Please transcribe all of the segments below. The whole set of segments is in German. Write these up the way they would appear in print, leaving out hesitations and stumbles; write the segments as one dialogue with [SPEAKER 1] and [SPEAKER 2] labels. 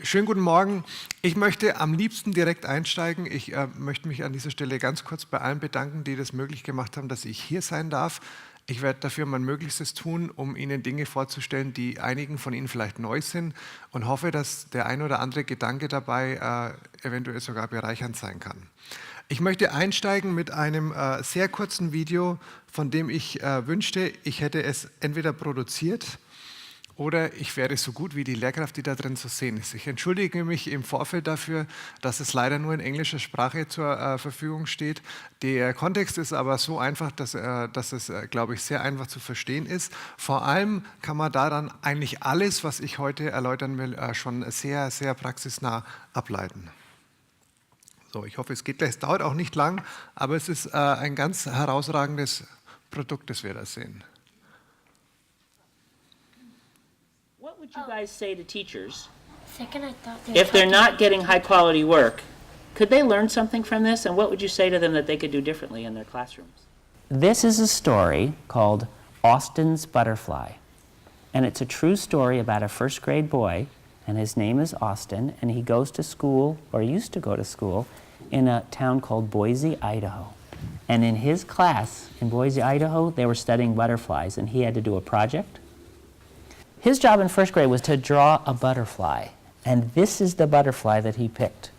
[SPEAKER 1] Schönen guten Morgen. Ich möchte am liebsten direkt einsteigen. Ich möchte mich an dieser Stelle ganz kurz bei allen bedanken, die das möglich gemacht haben, dass ich hier sein darf. Ich werde dafür mein Möglichstes tun, um Ihnen Dinge vorzustellen, die einigen von Ihnen vielleicht neu sind, und hoffe, dass der ein oder andere Gedanke dabei eventuell sogar bereichernd sein kann. Ich möchte einsteigen mit einem sehr kurzen Video, von dem ich wünschte, ich hätte es entweder produziert oder ich wäre so gut wie die Lehrkraft, die da drin zu sehen ist. Ich entschuldige mich im Vorfeld dafür, dass es leider nur in englischer Sprache zur Verfügung steht. Der Kontext ist aber so einfach, dass es, glaube ich, sehr einfach zu verstehen ist. Vor allem kann man daran eigentlich alles, was ich heute erläutern will, schon sehr, sehr praxisnah ableiten. So, ich hoffe, es geht gleich. Es dauert auch nicht lang, aber es ist ein ganz herausragendes Produkt, das wir da sehen.
[SPEAKER 2] What would you guys say to teachers
[SPEAKER 3] Second, I thought
[SPEAKER 2] if they're not getting high quality work? Could they learn something from this, and what would you say to them that they could do differently in their classrooms? This is a story called Austin's Butterfly, and it's a true story about a first grade boy, and his name is Austin, and he goes to school, or used to go to school, in a town called Boise, Idaho. And in his class in Boise, Idaho, they were studying butterflies, and he had to do a project. His job in first grade was to draw a butterfly, and this is the butterfly that he picked.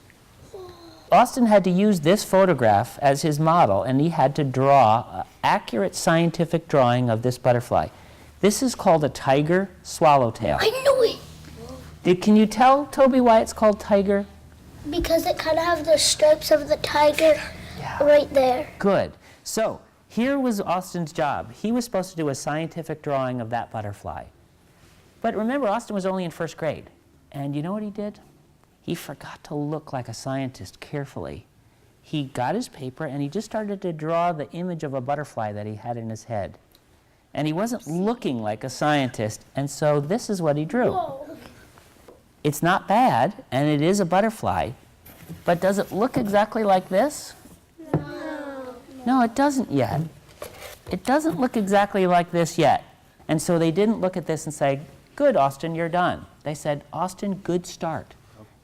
[SPEAKER 2] Austin had to use this photograph as his model, and he had to draw an accurate scientific drawing of this butterfly. This is called a tiger swallowtail.
[SPEAKER 3] I knew it!
[SPEAKER 2] Can you tell, Toby, why it's called tiger?
[SPEAKER 3] Because it kind of have the stripes of the tiger right there.
[SPEAKER 2] Good. So here was Austin's job. He was supposed to do a scientific drawing of that butterfly. But remember, Austin was only in first grade. And you know what he did? He forgot to look like a scientist carefully. He got his paper and he just started to draw the image of a butterfly that he had in his head. And he wasn't looking like a scientist, and so this is what he drew.
[SPEAKER 3] Whoa.
[SPEAKER 2] It's not bad, and it is a butterfly, but does it look exactly like this?
[SPEAKER 3] No.
[SPEAKER 2] No, it doesn't yet. It doesn't look exactly like this yet. And so they didn't look at this and say, "Good, Austin, you're done." They said, "Austin, good start.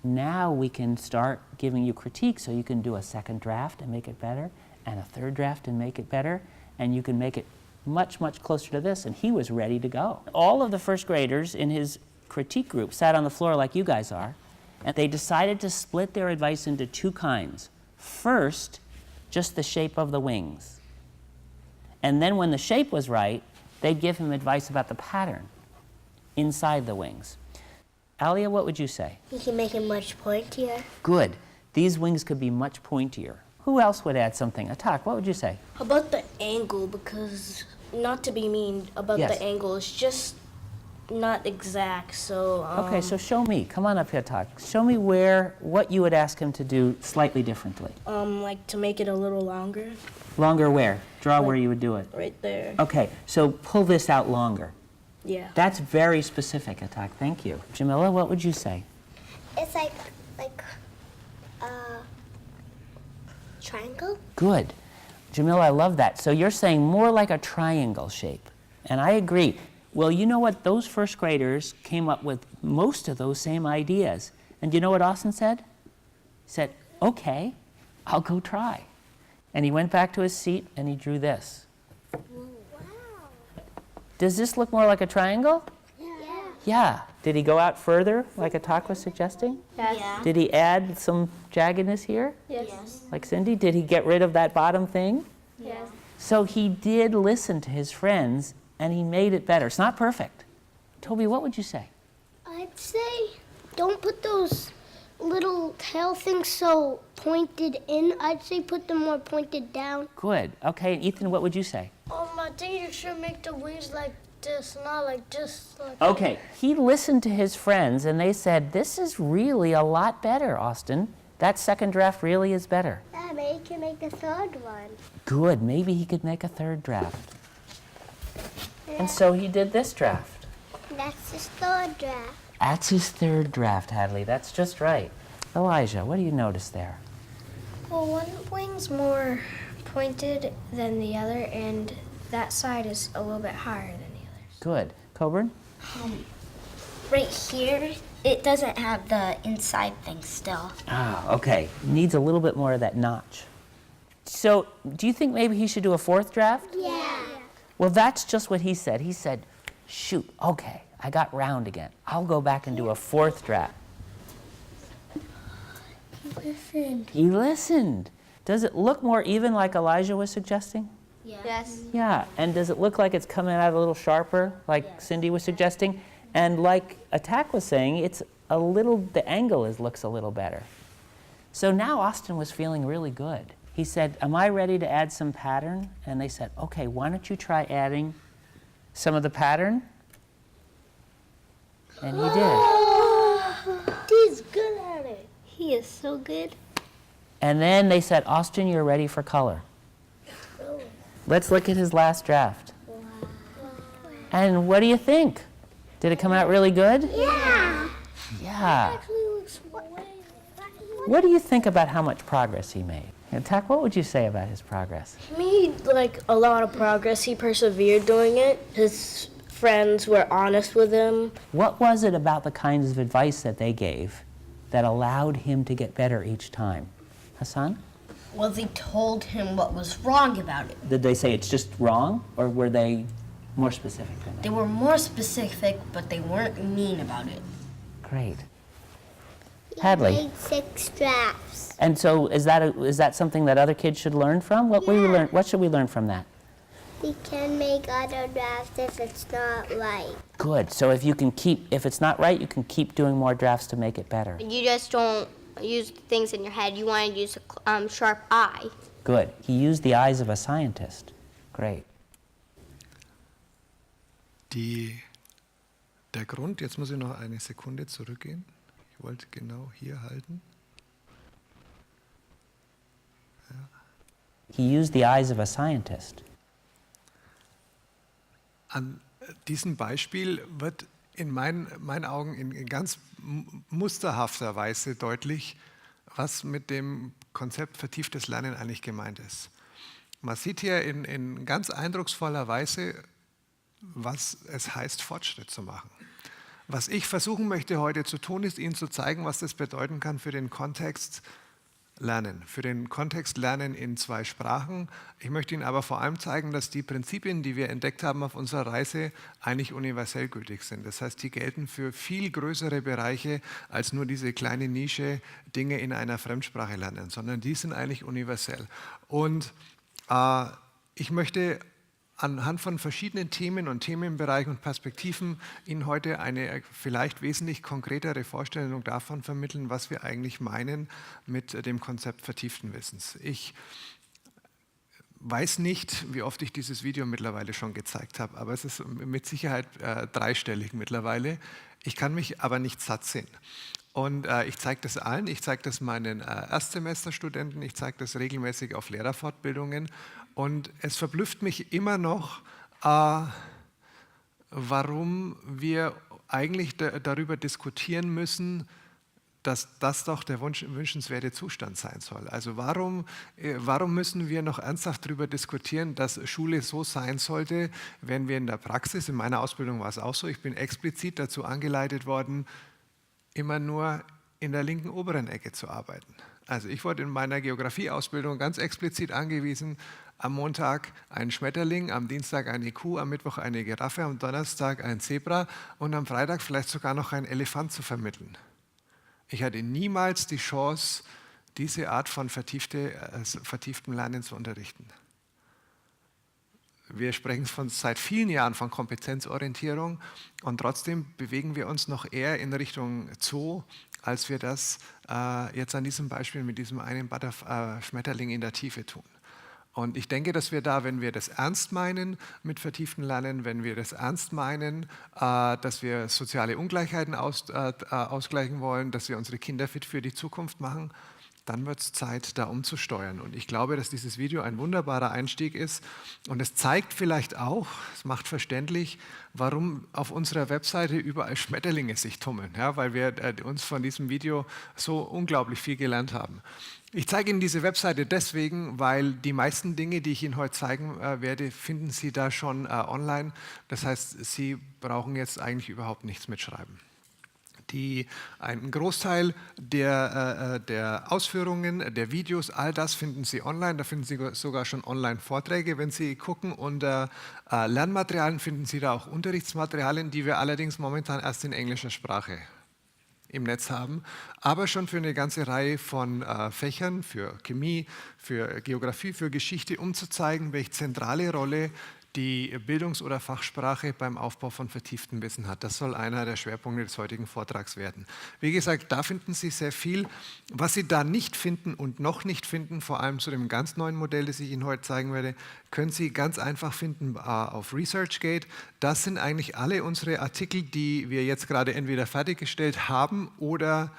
[SPEAKER 2] Now we can start giving you critique so you can do a second draft and make it better, and a third draft and make it better, and you can make it much, much closer to this." And he was ready to go. All of the first graders in his critique group sat on the floor like you guys are, and they decided to split their advice into two kinds. First, just the shape of the wings. And then when the shape was right, they'd give him advice about the pattern inside the wings. Alia, what would you say?
[SPEAKER 3] You can make it much pointier.
[SPEAKER 2] Good. These wings could be much pointier. Who else would add something? Atak, what would you say?
[SPEAKER 4] How about the angle? Because, not to be mean about
[SPEAKER 2] Yes.
[SPEAKER 4] the angle, it's just not exact, so...
[SPEAKER 2] Okay, so show me. Come on up here, Atak. Show me what you would ask him to do slightly differently.
[SPEAKER 4] like to make it a little longer,
[SPEAKER 2] Longer where? Draw where you would do it.
[SPEAKER 4] right there.
[SPEAKER 2] Okay, so pull this out longer.
[SPEAKER 4] Yeah.
[SPEAKER 2] That's very specific, Atak. Thank you. Jamila, what would you say?
[SPEAKER 3] It's like a triangle.
[SPEAKER 2] Good. Jamila, I love that. So you're saying more like a triangle shape. And I agree. Well, you know what? Those first graders came up with most of those same ideas. And you know what Austin said? He said, "Okay, I'll go try." And he went back to his seat and he drew this.
[SPEAKER 3] Wow.
[SPEAKER 2] Does this look more like a triangle?
[SPEAKER 3] Yeah.
[SPEAKER 2] Yeah. Did he go out further, like Atak was suggesting?
[SPEAKER 4] Yes.
[SPEAKER 2] Did he add some jaggedness here,
[SPEAKER 4] Yes.
[SPEAKER 2] like Cindy? Did he get rid of that bottom thing?
[SPEAKER 4] Yes.
[SPEAKER 2] So he did listen to his friends, and he made it better. It's not perfect. Toby, what would you say?
[SPEAKER 3] I'd say don't put those little tail things so pointed in. I'd say put them more pointed down.
[SPEAKER 2] Good. Okay, and Ethan, what would you say?
[SPEAKER 4] I think you should make the wings like this, not like just like...
[SPEAKER 2] Okay, he listened to his friends, and they said, "This is really a lot better, Austin. That second draft really is better."
[SPEAKER 3] Yeah, maybe you can make the third one.
[SPEAKER 2] Good. Maybe he could make a third draft. And so he did this draft.
[SPEAKER 3] That's the third draft.
[SPEAKER 2] That's his third draft, Hadley. That's just right. Elijah, what do you notice there?
[SPEAKER 5] Well, one wing's more pointed than the other, and that side is a little bit higher than the others.
[SPEAKER 2] Good. Coburn?
[SPEAKER 5] Right here, It doesn't have the inside thing still.
[SPEAKER 2] Ah, okay. Needs a little bit more of that notch. So, do you think maybe he should do a fourth draft?
[SPEAKER 3] Yeah.
[SPEAKER 2] Well, that's just what he said. He said, shoot, okay, I got round again. I'll go back and do a fourth draft.
[SPEAKER 5] Listen.
[SPEAKER 2] He listened. Does it look more even like Elijah was suggesting?
[SPEAKER 5] Yes.
[SPEAKER 2] Yeah, and does it look like it's coming out a little sharper, like Cindy was suggesting? And like Attack was saying, it's a little, the angle looks a little better. So now Austin was feeling really good. He said, am I ready to add some pattern? And they said, okay, why don't you try adding some of the pattern? And he did.
[SPEAKER 3] He's good at it.
[SPEAKER 5] He is so good.
[SPEAKER 2] And then they said, Austin, you're ready for color. Let's look at his last draft. And what do you think? Did it come out really good?
[SPEAKER 3] Yeah.
[SPEAKER 2] Yeah.
[SPEAKER 3] Actually looks way.
[SPEAKER 2] What do you think about how much progress he made? And Tak, what would you say about his progress?
[SPEAKER 6] He made like a lot of progress. He persevered doing it. His friends were honest with him.
[SPEAKER 2] What was it about the kinds of advice that they gave that allowed him to get better each time? Hassan?
[SPEAKER 7] Well, they told him what was wrong about it.
[SPEAKER 2] Did they say it's just wrong, or were they more specific than that?
[SPEAKER 7] They were more specific, but they weren't mean about it.
[SPEAKER 2] Great. Hadley.
[SPEAKER 3] He made 6 drafts.
[SPEAKER 2] And so is that something that other kids should learn from? What should we learn from that?
[SPEAKER 3] We can make other drafts if it's not right.
[SPEAKER 2] Good. So if it's not right, you can keep doing more drafts to make it better.
[SPEAKER 8] You just don't use things in your head. You want to use a sharp eye.
[SPEAKER 2] Good. He used the eyes of a scientist. Great.
[SPEAKER 1] Der Grund, jetzt muss ich noch eine Sekunde zurückgehen. Ich wollte genau hier halten.
[SPEAKER 2] He used the eyes of a scientist.
[SPEAKER 1] An diesem Beispiel wird in meinen Augen in ganz musterhafter Weise deutlich, was mit dem Konzept vertieftes Lernen eigentlich gemeint ist. Man sieht hier in ganz eindrucksvoller Weise, was es heißt, Fortschritt zu machen. Was ich versuchen möchte heute zu tun, ist Ihnen zu zeigen, was das bedeuten kann für den Kontext Lernen, für den Kontext Lernen in 2 Sprachen. Ich möchte Ihnen aber vor allem zeigen, dass die Prinzipien, die wir entdeckt haben auf unserer Reise, eigentlich universell gültig sind. Das heißt, die gelten für viel größere Bereiche als nur diese kleine Nische Dinge in einer Fremdsprache lernen, sondern die sind eigentlich universell. Und ich möchte anhand von verschiedenen Themen und Themenbereichen und Perspektiven Ihnen heute eine vielleicht wesentlich konkretere Vorstellung davon vermitteln, was wir eigentlich meinen mit dem Konzept vertieften Wissens. Ich weiß nicht, wie oft ich dieses Video mittlerweile schon gezeigt habe, aber es ist mit Sicherheit dreistellig mittlerweile. Ich kann mich aber nicht satt sehen. Und ich zeige das allen, ich zeige das meinen Erstsemesterstudenten, ich zeige das regelmäßig auf Lehrerfortbildungen. Und es verblüfft mich immer noch, warum wir eigentlich darüber diskutieren müssen, dass das doch der wünschenswerte Zustand sein soll. Also warum müssen wir noch ernsthaft darüber diskutieren, dass Schule so sein sollte, wenn wir in der Praxis, in meiner Ausbildung war es auch so, ich bin explizit dazu angeleitet worden, immer nur in der linken oberen Ecke zu arbeiten. Also ich wurde in meiner Geografieausbildung ganz explizit angewiesen, am Montag ein Schmetterling, am Dienstag eine Kuh, am Mittwoch eine Giraffe, am Donnerstag ein Zebra und am Freitag vielleicht sogar noch einen Elefant zu vermitteln. Ich hatte niemals die Chance, diese Art von vertieftem Lernen zu unterrichten. Wir sprechen seit vielen Jahren von Kompetenzorientierung und trotzdem bewegen wir uns noch eher in Richtung Zoo, als wir das jetzt an diesem Beispiel mit diesem einen Schmetterling in der Tiefe tun. Und ich denke, dass wir da, wenn wir das ernst meinen mit vertieftem Lernen, wenn wir das ernst meinen, dass wir soziale Ungleichheiten ausgleichen wollen, dass wir unsere Kinder fit für die Zukunft machen, dann wird es Zeit, da umzusteuern. Und ich glaube, dass dieses Video ein wunderbarer Einstieg ist. Und es zeigt vielleicht auch, es macht verständlich, warum auf unserer Webseite überall Schmetterlinge sich tummeln, ja, weil wir uns von diesem Video so unglaublich viel gelernt haben. Ich zeige Ihnen diese Webseite deswegen, weil die meisten Dinge, die ich Ihnen heute zeigen werde, finden Sie da schon online. Das heißt, Sie brauchen jetzt eigentlich überhaupt nichts mitschreiben. Einen Großteil der Ausführungen, der Videos, all das finden Sie online. Da finden Sie sogar schon Online-Vorträge, wenn Sie gucken. Unter Lernmaterialien finden Sie da auch Unterrichtsmaterialien, die wir allerdings momentan erst in englischer Sprache im Netz haben, aber schon für eine ganze Reihe von Fächern, für Chemie, für Geografie, für Geschichte, um zu zeigen, welche zentrale Rolle die Bildungs- oder Fachsprache beim Aufbau von vertieftem Wissen hat. Das soll einer der Schwerpunkte des heutigen Vortrags werden. Wie gesagt, da finden Sie sehr viel. Was Sie da nicht finden und noch nicht finden, vor allem zu dem ganz neuen Modell, das ich Ihnen heute zeigen werde, können Sie ganz einfach finden auf ResearchGate. Das sind eigentlich alle unsere Artikel, die wir jetzt gerade entweder fertiggestellt haben oder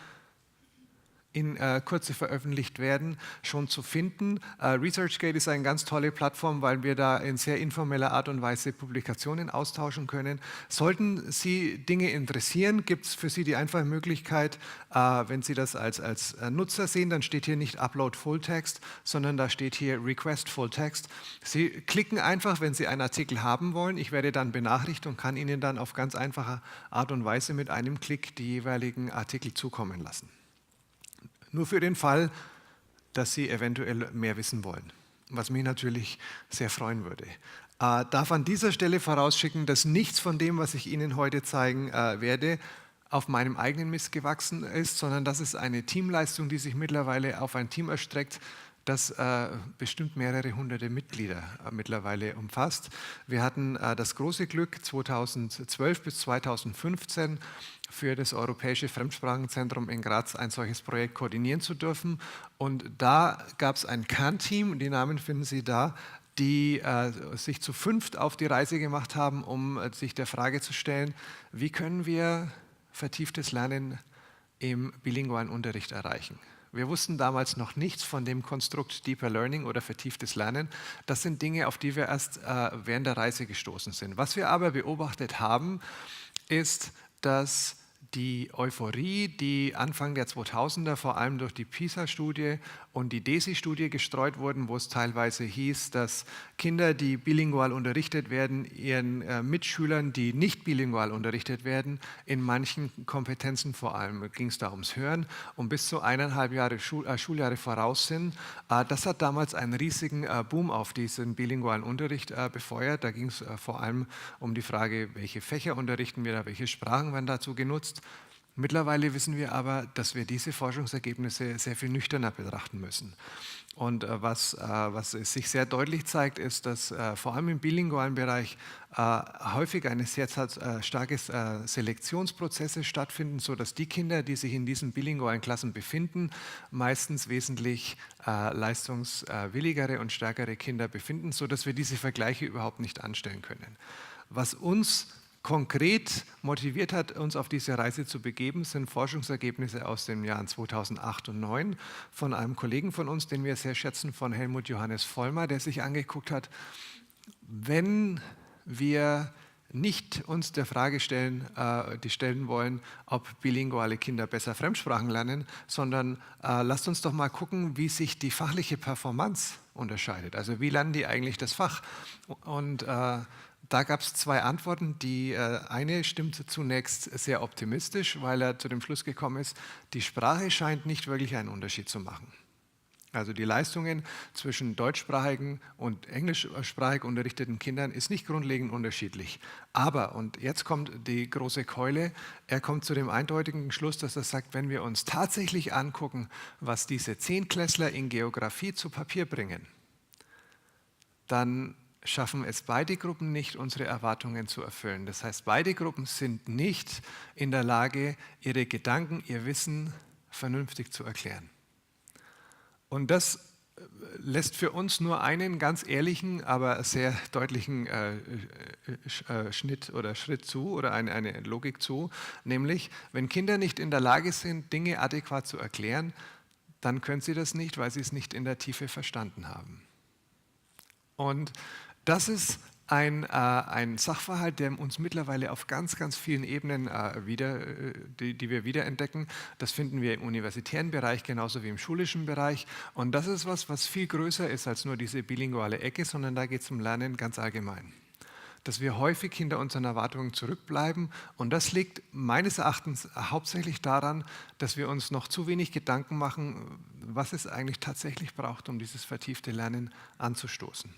[SPEAKER 1] in Kürze veröffentlicht werden, schon zu finden. ResearchGate ist eine ganz tolle Plattform, weil wir da in sehr informeller Art und Weise Publikationen austauschen können. Sollten Sie Dinge interessieren, gibt es für Sie die einfache Möglichkeit, wenn Sie das als Nutzer sehen, dann steht hier nicht Upload Fulltext, sondern da steht hier Request Fulltext. Sie klicken einfach, wenn Sie einen Artikel haben wollen. Ich werde dann benachrichtigt und kann Ihnen dann auf ganz einfache Art und Weise mit einem Klick die jeweiligen Artikel zukommen lassen. Nur für den Fall, dass Sie eventuell mehr wissen wollen, was mich natürlich sehr freuen würde. Darf an dieser Stelle vorausschicken, dass nichts von dem, was ich Ihnen heute zeigen werde, auf meinem eigenen Mist gewachsen ist, sondern das ist eine Teamleistung, die sich mittlerweile auf ein Team erstreckt, das bestimmt mehrere hunderte Mitglieder mittlerweile umfasst. Wir hatten das große Glück, 2012 bis 2015 für das Europäische Fremdsprachenzentrum in Graz ein solches Projekt koordinieren zu dürfen. Und da gab es ein Kernteam, die Namen finden Sie da, die sich zu 5 auf die Reise gemacht haben, um sich der Frage zu stellen, wie können wir vertieftes Lernen im bilingualen Unterricht erreichen. Wir wussten damals noch nichts von dem Konstrukt Deeper Learning oder vertieftes Lernen. Das sind Dinge, auf die wir erst während der Reise gestoßen sind. Was wir aber beobachtet haben, ist, dass die Euphorie, die Anfang der 2000er vor allem durch die PISA-Studie und die DESI-Studie gestreut wurden, wo es teilweise hieß, dass Kinder, die bilingual unterrichtet werden, ihren Mitschülern, die nicht bilingual unterrichtet werden, in manchen Kompetenzen, vor allem ging es da ums Hören, um bis zu 1,5 Schuljahre voraus sind. Das hat damals einen riesigen Boom auf diesen bilingualen Unterricht befeuert. Da ging es vor allem um die Frage, welche Fächer unterrichten wir da, welche Sprachen werden dazu genutzt. Mittlerweile wissen wir aber, dass wir diese Forschungsergebnisse sehr viel nüchterner betrachten müssen. Und was sich sehr deutlich zeigt, ist, dass vor allem im bilingualen Bereich häufig eine sehr starke Selektionsprozesse stattfinden, sodass die Kinder, die sich in diesen bilingualen Klassen befinden, meistens wesentlich leistungswilligere und stärkere Kinder befinden, sodass wir diese Vergleiche überhaupt nicht anstellen können. Was uns konkret motiviert hat, uns auf diese Reise zu begeben, sind Forschungsergebnisse aus den Jahren 2008 und 2009 von einem Kollegen von uns, den wir sehr schätzen, von Helmut Johannes Vollmer, der sich angeguckt hat, wenn wir nicht uns der Frage stellen wollen, ob bilinguale Kinder besser Fremdsprachen lernen, sondern lasst uns doch mal gucken, wie sich die fachliche Performance unterscheidet. Also wie lernen die eigentlich das Fach? Und da gab es 2 Antworten. Die eine stimmt zunächst sehr optimistisch, weil er zu dem Schluss gekommen ist, die Sprache scheint nicht wirklich einen Unterschied zu machen. Also die Leistungen zwischen deutschsprachigen und englischsprachig unterrichteten Kindern ist nicht grundlegend unterschiedlich. Aber, und jetzt kommt die große Keule, er kommt zu dem eindeutigen Schluss, dass er sagt, wenn wir uns tatsächlich angucken, was diese 10-Klässler in Geografie zu Papier bringen, dann schaffen es beide Gruppen nicht, unsere Erwartungen zu erfüllen. Das heißt, beide Gruppen sind nicht in der Lage, ihre Gedanken, ihr Wissen vernünftig zu erklären. Und das lässt für uns nur einen ganz ehrlichen, aber sehr deutlichen Schnitt oder Schritt zu oder eine Logik zu, nämlich, wenn Kinder nicht in der Lage sind, Dinge adäquat zu erklären, dann können sie das nicht, weil sie es nicht in der Tiefe verstanden haben. Und das ist ein Sachverhalt, der uns mittlerweile auf ganz, ganz vielen Ebenen die wir wiederentdecken. Das finden wir im universitären Bereich genauso wie im schulischen Bereich. Und das ist was viel größer ist als nur diese bilinguale Ecke, sondern da geht es um Lernen ganz allgemein. dass wir häufig hinter unseren Erwartungen zurückbleiben. Und das liegt meines Erachtens hauptsächlich daran, dass wir uns noch zu wenig Gedanken machen, was es eigentlich tatsächlich braucht, um dieses vertiefte Lernen anzustoßen.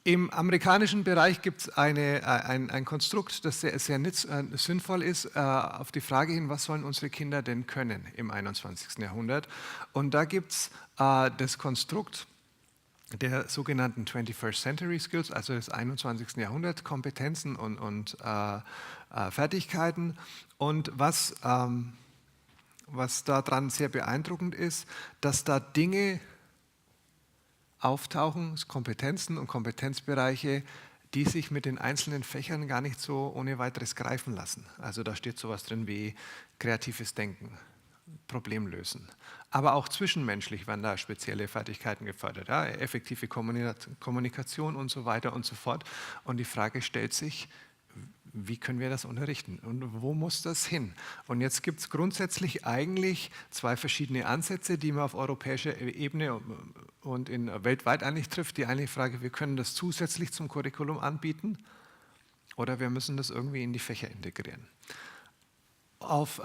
[SPEAKER 1] Im amerikanischen Bereich gibt es ein Konstrukt, das sehr sinnvoll ist, auf die Frage hin, was sollen unsere Kinder denn können im 21. Jahrhundert. Und da gibt es das Konstrukt der sogenannten 21st Century Skills, also des 21. Jahrhundert, Kompetenzen und Fertigkeiten. Und was daran sehr beeindruckend ist, dass da Dinge auftauchen, Kompetenzen und Kompetenzbereiche, die sich mit den einzelnen Fächern gar nicht so ohne weiteres greifen lassen. Also da steht sowas drin wie kreatives Denken, Problemlösen. Aber auch zwischenmenschlich werden da spezielle Fertigkeiten gefördert, ja, effektive Kommunikation und so weiter und so fort. Und die Frage stellt sich, wie können wir das unterrichten und wo muss das hin? Und jetzt gibt es grundsätzlich eigentlich zwei verschiedene Ansätze, die man auf europäischer Ebene und weltweit eigentlich trifft. Die eine Frage, wir können das zusätzlich zum Curriculum anbieten oder wir müssen das irgendwie in die Fächer integrieren. Auf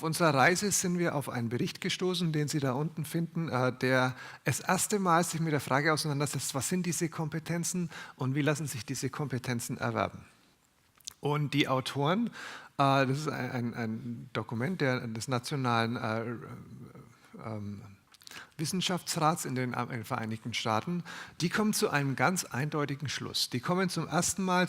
[SPEAKER 1] unserer Reise sind wir auf einen Bericht gestoßen, den Sie da unten finden, der das erste Mal sich mit der Frage auseinandersetzt, was sind diese Kompetenzen und wie lassen sich diese Kompetenzen erwerben. Und die Autoren, das ist ein Dokument des Nationalen Wissenschaftsrats in den Vereinigten Staaten, die kommen zu einem ganz eindeutigen Schluss. Die kommen zum ersten Mal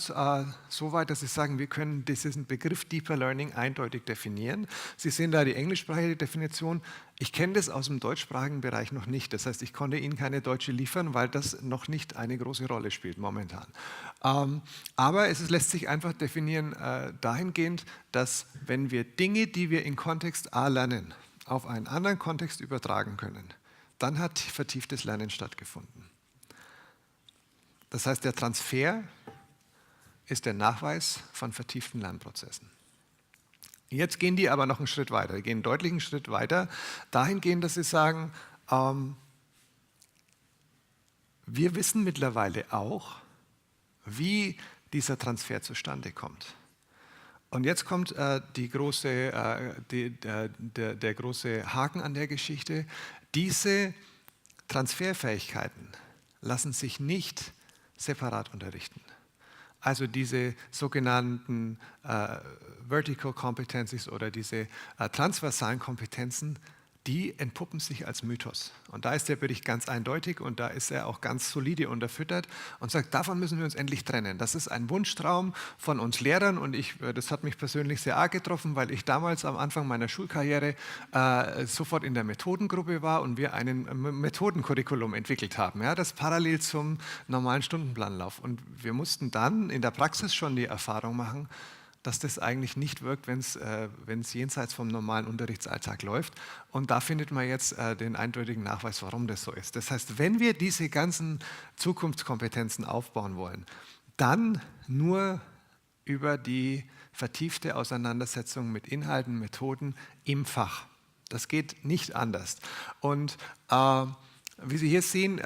[SPEAKER 1] so weit, dass sie sagen, wir können diesen Begriff Deeper Learning eindeutig definieren. Sie sehen da die englischsprachige Definition. Ich kenne das aus dem deutschsprachigen Bereich noch nicht. Das heißt, ich konnte Ihnen keine deutsche liefern, weil das noch nicht eine große Rolle spielt momentan. Aber es lässt sich einfach definieren dahingehend, dass wenn wir Dinge, die wir in Kontext A lernen, auf einen anderen Kontext übertragen können, dann hat vertieftes Lernen stattgefunden. Das heißt, der Transfer ist der Nachweis von vertieften Lernprozessen. Jetzt gehen die aber noch einen Schritt weiter, gehen einen deutlichen Schritt weiter, dahingehend, dass sie sagen, wir wissen mittlerweile auch, wie dieser Transfer zustande kommt. Und jetzt kommt der große Haken an der Geschichte. Diese Transferfähigkeiten lassen sich nicht separat unterrichten. Also diese sogenannten Vertical Competencies oder diese transversalen Kompetenzen, die entpuppen sich als Mythos. Und da ist der Bericht ganz eindeutig und da ist er auch ganz solide unterfüttert und sagt, davon müssen wir uns endlich trennen. Das ist ein Wunschtraum von uns Lehrern und das hat mich persönlich sehr arg getroffen, weil ich damals am Anfang meiner Schulkarriere sofort in der Methodengruppe war und wir ein Methodencurriculum entwickelt haben, ja, das parallel zum normalen Stundenplanlauf. Und wir mussten dann in der Praxis schon die Erfahrung machen, dass das eigentlich nicht wirkt, wenn es jenseits vom normalen Unterrichtsalltag läuft. Und da findet man jetzt den eindeutigen Nachweis, warum das so ist. Das heißt, wenn wir diese ganzen Zukunftskompetenzen aufbauen wollen, dann nur über die vertiefte Auseinandersetzung mit Inhalten, Methoden im Fach. Das geht nicht anders. Und wie Sie hier sehen,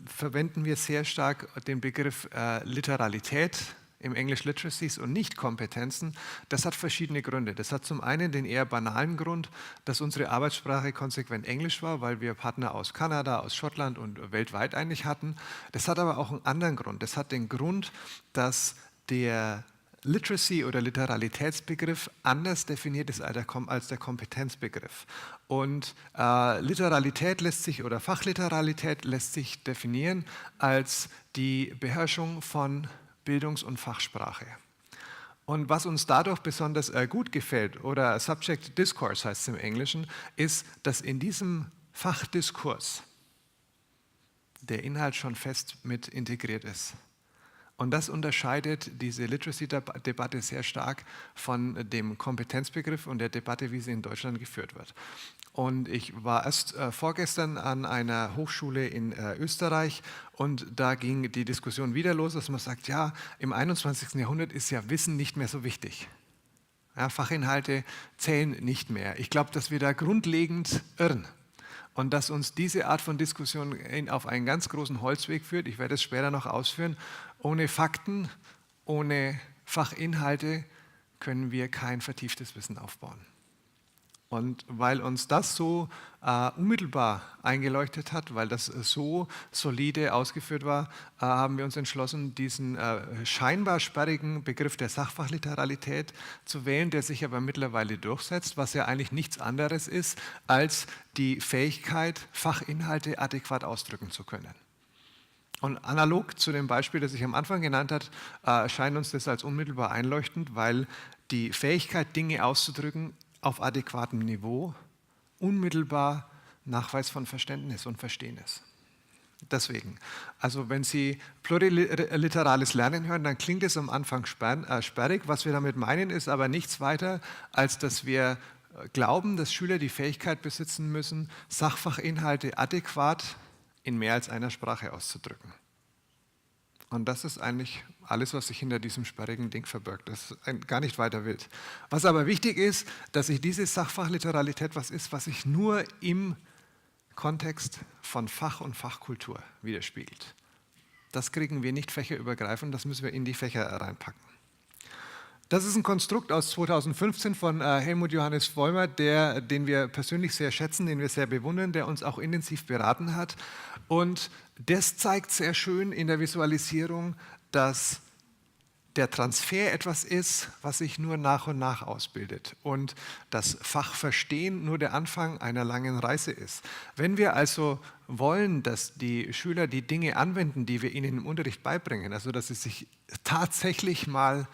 [SPEAKER 1] verwenden wir sehr stark den Begriff Literalität im English Literacies und Nicht-Kompetenzen. Das hat verschiedene Gründe. Das hat zum einen den eher banalen Grund, dass unsere Arbeitssprache konsequent Englisch war, weil wir Partner aus Kanada, aus Schottland und weltweit eigentlich hatten. Das hat aber auch einen anderen Grund. Das hat den Grund, dass der Literacy- oder Literalitätsbegriff anders definiert ist als der Kompetenzbegriff. Und Literalität lässt sich, oder Fachliteralität lässt sich definieren als die Beherrschung von Bildungs- und Fachsprache. Und was uns dadurch besonders gut gefällt, oder Subject Discourse heißt es im Englischen, ist, dass in diesem Fachdiskurs der Inhalt schon fest mit integriert ist. Und das unterscheidet diese Literacy-Debatte sehr stark von dem Kompetenzbegriff und der Debatte, wie sie in Deutschland geführt wird. Und ich war erst vorgestern an einer Hochschule in Österreich und da ging die Diskussion wieder los, dass man sagt, ja, im 21. Jahrhundert ist ja Wissen nicht mehr so wichtig. Ja, Fachinhalte zählen nicht mehr. Ich glaube, dass wir da grundlegend irren. Und dass uns diese Art von Diskussion auf einen ganz großen Holzweg führt, ich werde es später noch ausführen, ohne Fakten, ohne Fachinhalte können wir kein vertieftes Wissen aufbauen. Und weil uns das so unmittelbar eingeleuchtet hat, weil das so solide ausgeführt war, haben wir uns entschlossen, diesen scheinbar sperrigen Begriff der Sachfachliteralität zu wählen, der sich aber mittlerweile durchsetzt, was ja eigentlich nichts anderes ist, als die Fähigkeit, Fachinhalte adäquat ausdrücken zu können. Und analog zu dem Beispiel, das ich am Anfang genannt habe, erscheint uns das als unmittelbar einleuchtend, weil die Fähigkeit, Dinge auszudrücken, auf adäquatem Niveau unmittelbar Nachweis von Verständnis und Verstehen ist. Deswegen, also wenn Sie pluriliterales Lernen hören, dann klingt es am Anfang sperrig. Was wir damit meinen, ist aber nichts weiter, als dass wir glauben, dass Schüler die Fähigkeit besitzen müssen, Sachfachinhalte adäquat in mehr als einer Sprache auszudrücken. Und das ist eigentlich alles, was sich hinter diesem sperrigen Ding verbirgt. Das ist gar nicht weiter wild. Was aber wichtig ist, dass sich diese Sachfachliteralität was ist, was sich nur im Kontext von Fach und Fachkultur widerspiegelt. Das kriegen wir nicht fächerübergreifend, das müssen wir in die Fächer reinpacken. Das ist ein Konstrukt aus 2015 von Helmut Johannes Vollmer, den wir persönlich sehr schätzen, den wir sehr bewundern, der uns auch intensiv beraten hat. Und das zeigt sehr schön in der Visualisierung, dass der Transfer etwas ist, was sich nur nach und nach ausbildet und das Fachverstehen nur der Anfang einer langen Reise ist. Wenn wir also wollen, dass die Schüler die Dinge anwenden, die wir ihnen im Unterricht beibringen, also dass sie sich tatsächlich mal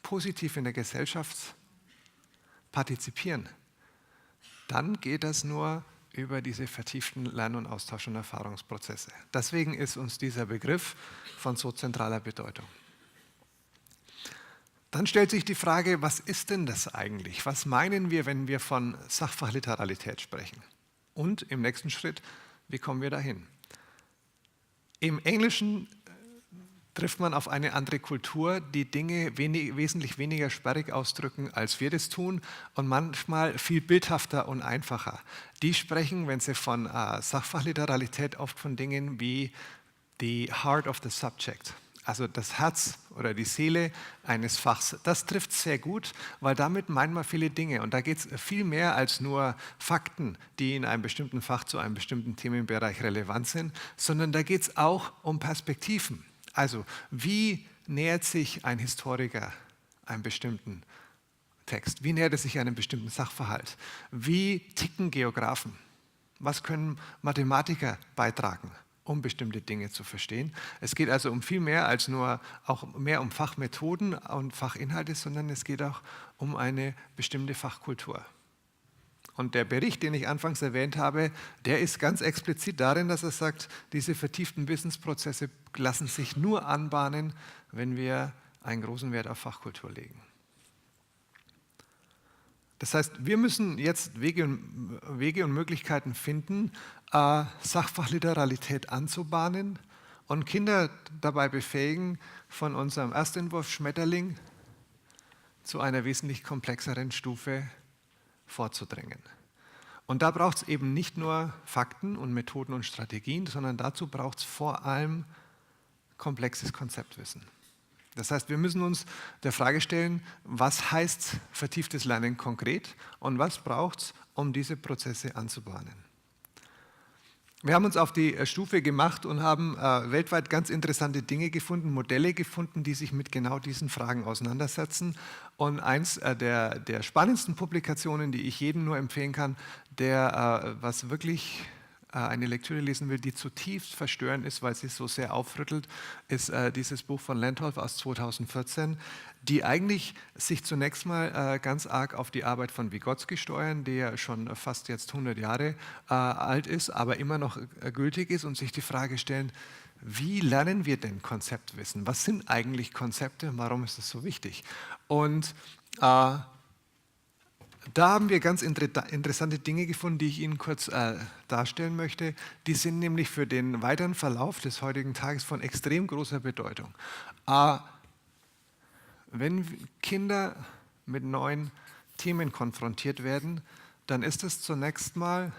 [SPEAKER 1] positiv in der Gesellschaft partizipieren, dann geht das nur über diese vertieften Lern- und Austausch- und Erfahrungsprozesse. Deswegen ist uns dieser Begriff von so zentraler Bedeutung. Dann stellt sich die Frage, was ist denn das eigentlich? Was meinen wir, wenn wir von Sachfachliteralität sprechen? Und im nächsten Schritt, wie kommen wir dahin? Im Englischen trifft man auf eine andere Kultur, die Dinge wesentlich weniger sperrig ausdrücken, als wir das tun und manchmal viel bildhafter und einfacher. Die sprechen, wenn sie von Sachfachliteralität, oft von Dingen wie the heart of the subject, also das Herz oder die Seele eines Fachs. Das trifft sehr gut, weil damit meint man viele Dinge und da geht es viel mehr als nur Fakten, die in einem bestimmten Fach zu einem bestimmten Themenbereich relevant sind, sondern da geht es auch um Perspektiven. Also, wie nähert sich ein Historiker einem bestimmten Text? Wie nähert er sich einem bestimmten Sachverhalt? Wie ticken Geografen? Was können Mathematiker beitragen, um bestimmte Dinge zu verstehen? Es geht also um viel mehr als nur auch mehr um Fachmethoden und Fachinhalte, sondern es geht auch um eine bestimmte Fachkultur. Und der Bericht, den ich anfangs erwähnt habe, der ist ganz explizit darin, dass er sagt, diese vertieften Wissensprozesse lassen sich nur anbahnen, wenn wir einen großen Wert auf Fachkultur legen. Das heißt, wir müssen jetzt Wege und Möglichkeiten finden, Sachfachliteralität anzubahnen und Kinder dabei befähigen, von unserem Erstentwurf Schmetterling zu einer wesentlich komplexeren Stufe vorzudrängen. Und da braucht es eben nicht nur Fakten und Methoden und Strategien, sondern dazu braucht es vor allem komplexes Konzeptwissen. Das heißt, wir müssen uns der Frage stellen, was heißt vertieftes Lernen konkret und was braucht es, um diese Prozesse anzubahnen. Wir haben uns auf die Stufe gemacht und haben weltweit ganz interessante Dinge gefunden, Modelle gefunden, die sich mit genau diesen Fragen auseinandersetzen. Und eins der spannendsten Publikationen, die ich jedem nur empfehlen kann, der was wirklich eine Lektüre lesen will, die zutiefst verstörend ist, weil sie so sehr aufrüttelt, ist dieses Buch von Landolf aus 2014, die eigentlich sich zunächst mal ganz arg auf die Arbeit von Vygotsky steuern, der schon fast jetzt 100 Jahre alt ist, aber immer noch gültig ist und sich die Frage stellen, wie lernen wir denn Konzeptwissen? Was sind eigentlich Konzepte? Warum ist das so wichtig? Und da haben wir ganz interessante Dinge gefunden, die ich Ihnen kurz darstellen möchte. Die sind nämlich für den weiteren Verlauf des heutigen Tages von extrem großer Bedeutung. Wenn Kinder mit neuen Themen konfrontiert werden, dann ist es zunächst mal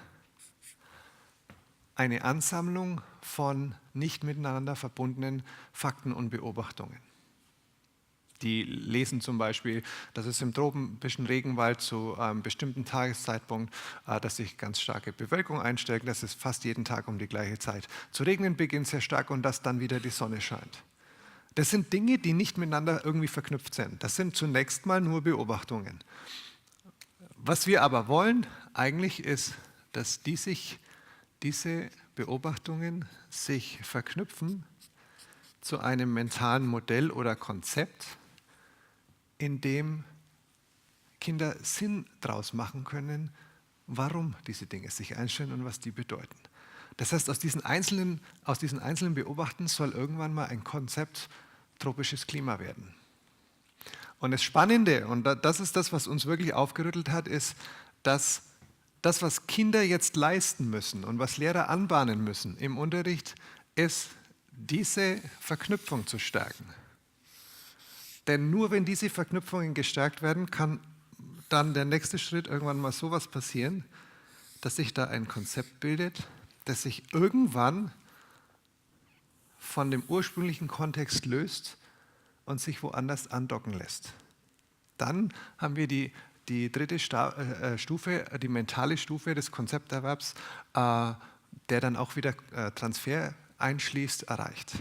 [SPEAKER 1] eine Ansammlung von nicht miteinander verbundenen Fakten und Beobachtungen. Die lesen zum Beispiel, dass es im tropischen Regenwald zu einem bestimmten Tageszeitpunkt, dass sich ganz starke Bewölkung einstellt, dass es fast jeden Tag um die gleiche Zeit zu regnen beginnt, sehr stark, und dass dann wieder die Sonne scheint. Das sind Dinge, die nicht miteinander irgendwie verknüpft sind. Das sind zunächst mal nur Beobachtungen. Was wir aber wollen eigentlich ist, dass diese Beobachtungen sich verknüpfen zu einem mentalen Modell oder Konzept, in dem Kinder Sinn draus machen können, warum diese Dinge sich einstellen und was die bedeuten. Das heißt, aus diesen einzelnen Beobachten soll irgendwann mal ein Konzept tropisches Klima werden. Und das Spannende, und das ist das, was uns wirklich aufgerüttelt hat, ist, dass das, was Kinder jetzt leisten müssen und was Lehrer anbahnen müssen im Unterricht, ist, diese Verknüpfung zu stärken. Denn nur wenn diese Verknüpfungen gestärkt werden, kann dann der nächste Schritt irgendwann mal sowas passieren, dass sich da ein Konzept bildet, das sich irgendwann von dem ursprünglichen Kontext löst und sich woanders andocken lässt. Dann haben wir die dritte Stufe, die mentale Stufe des Konzepterwerbs, der dann auch wieder Transfer einschließt, erreicht.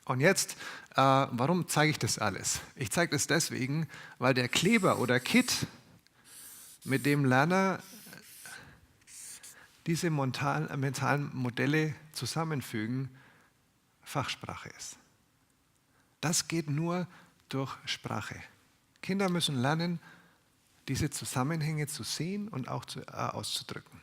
[SPEAKER 1] Und jetzt, warum zeige ich das alles? Ich zeige das deswegen, weil der Kleber oder Kit, mit dem Lerner diese mentalen Modelle zusammenfügen, Fachsprache ist. Das geht nur durch Sprache. Kinder müssen lernen, diese Zusammenhänge zu sehen und auch auszudrücken.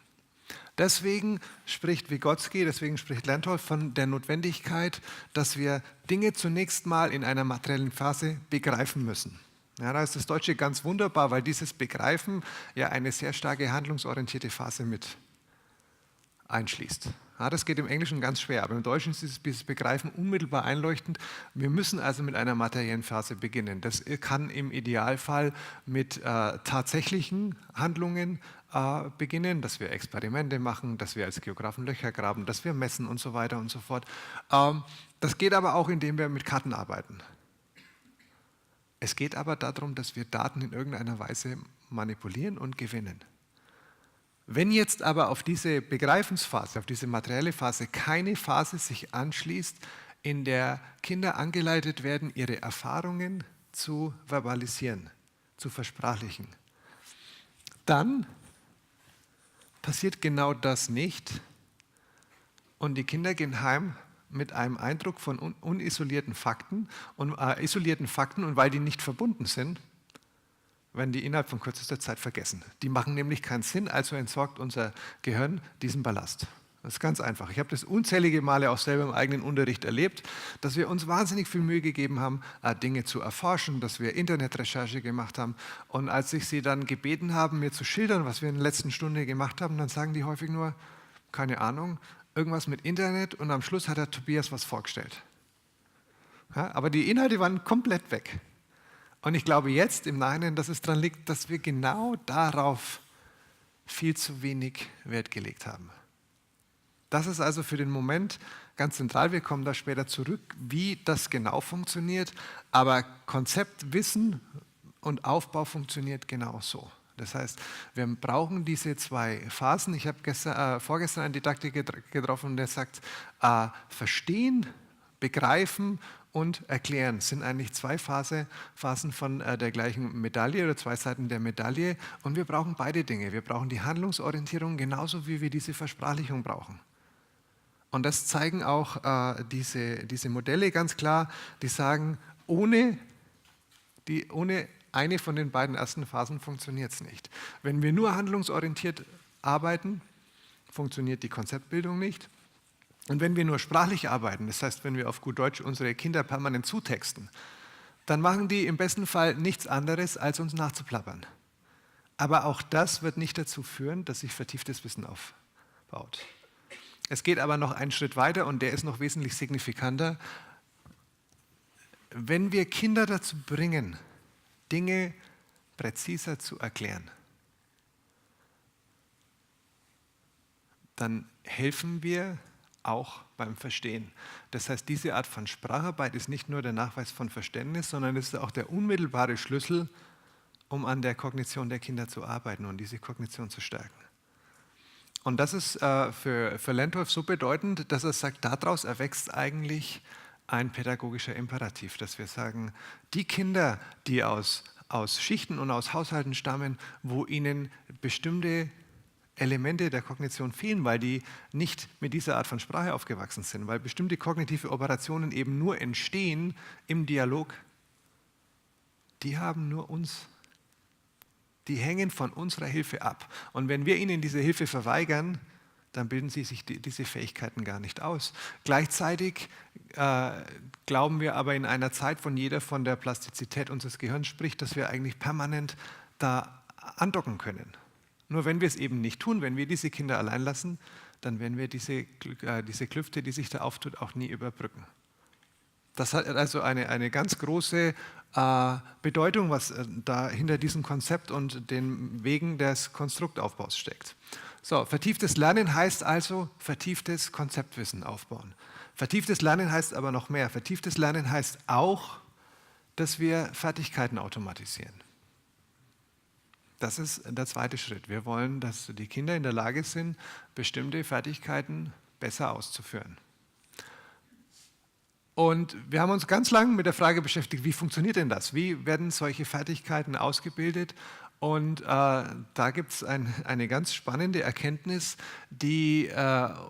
[SPEAKER 1] Deswegen spricht Vygotsky, deswegen spricht Lentolf von der Notwendigkeit, dass wir Dinge zunächst mal in einer materiellen Phase begreifen müssen. Ja, da ist das Deutsche ganz wunderbar, weil dieses Begreifen ja eine sehr starke handlungsorientierte Phase mit einschließt. Ja, das geht im Englischen ganz schwer, aber im Deutschen ist dieses Begreifen unmittelbar einleuchtend. Wir müssen also mit einer materiellen Phase beginnen. Das kann im Idealfall mit tatsächlichen Handlungen beginnen, dass wir Experimente machen, dass wir als Geografen Löcher graben, dass wir messen und so weiter und so fort. Das geht aber auch, indem wir mit Karten arbeiten. Es geht aber darum, dass wir Daten in irgendeiner Weise manipulieren und gewinnen. Wenn jetzt aber auf diese Begreifensphase, auf diese materielle Phase keine Phase sich anschließt, in der Kinder angeleitet werden, ihre Erfahrungen zu verbalisieren, zu versprachlichen, dann passiert genau das nicht und die Kinder gehen heim mit einem Eindruck von unisolierten Fakten und weil die nicht verbunden sind, werden die innerhalb von kürzester Zeit vergessen. Die machen nämlich keinen Sinn, also entsorgt unser Gehirn diesen Ballast. Das ist ganz einfach. Ich habe das unzählige Male auch selber im eigenen Unterricht erlebt, dass wir uns wahnsinnig viel Mühe gegeben haben, Dinge zu erforschen, dass wir Internetrecherche gemacht haben. Und als ich sie dann gebeten habe, mir zu schildern, was wir in der letzten Stunde gemacht haben, dann sagen die häufig nur, keine Ahnung, irgendwas mit Internet, und am Schluss hat der Tobias was vorgestellt. Ja, aber die Inhalte waren komplett weg. Und ich glaube jetzt im Nachhinein, dass es daran liegt, dass wir genau darauf viel zu wenig Wert gelegt haben. Das ist also für den Moment ganz zentral. Wir kommen da später zurück, wie das genau funktioniert. Aber Konzept, Wissen und Aufbau funktioniert genauso. Das heißt, wir brauchen diese zwei Phasen. Ich habe vorgestern einen Didaktiker getroffen, der sagt, verstehen, begreifen und erklären sind eigentlich zwei Phasen von der gleichen Medaille oder zwei Seiten der Medaille. Und wir brauchen beide Dinge. Wir brauchen die Handlungsorientierung genauso, wie wir diese Versprachlichung brauchen. Und das zeigen auch diese Modelle ganz klar, die sagen, ohne eine von den beiden ersten Phasen funktioniert es nicht. Wenn wir nur handlungsorientiert arbeiten, funktioniert die Konzeptbildung nicht. Und wenn wir nur sprachlich arbeiten, das heißt, wenn wir auf gut Deutsch unsere Kinder permanent zutexten, dann machen die im besten Fall nichts anderes, als uns nachzuplappern. Aber auch das wird nicht dazu führen, dass sich vertieftes Wissen aufbaut. Es geht aber noch einen Schritt weiter und der ist noch wesentlich signifikanter. Wenn wir Kinder dazu bringen, Dinge präziser zu erklären, dann helfen wir auch beim Verstehen. Das heißt, diese Art von Spracharbeit ist nicht nur der Nachweis von Verständnis, sondern es ist auch der unmittelbare Schlüssel, um an der Kognition der Kinder zu arbeiten und diese Kognition zu stärken. Und das ist für Lentolf so bedeutend, dass er sagt, daraus erwächst eigentlich ein pädagogischer Imperativ, dass wir sagen, die Kinder, die aus Schichten und aus Haushalten stammen, wo ihnen bestimmte Elemente der Kognition fehlen, weil die nicht mit dieser Art von Sprache aufgewachsen sind, weil bestimmte kognitive Operationen eben nur entstehen im Dialog, die haben nur uns. Die hängen von unserer Hilfe ab. Und wenn wir ihnen diese Hilfe verweigern, dann bilden sie sich diese Fähigkeiten gar nicht aus. Gleichzeitig glauben wir aber in einer Zeit, wo jeder von der Plastizität unseres Gehirns spricht, dass wir eigentlich permanent da andocken können. Nur wenn wir es eben nicht tun, wenn wir diese Kinder allein lassen, dann werden wir diese Klüfte, die sich da auftut, auch nie überbrücken. Das hat also eine ganz große Bedeutung, was da hinter diesem Konzept und den Wegen des Konstruktaufbaus steckt. So, vertieftes Lernen heißt also vertieftes Konzeptwissen aufbauen. Vertieftes Lernen heißt aber noch mehr. Vertieftes Lernen heißt auch, dass wir Fertigkeiten automatisieren. Das ist der zweite Schritt. Wir wollen, dass die Kinder in der Lage sind, bestimmte Fertigkeiten besser auszuführen. Und wir haben uns ganz lange mit der Frage beschäftigt, wie funktioniert denn das? Wie werden solche Fertigkeiten ausgebildet? Und da gibt es eine ganz spannende Erkenntnis, die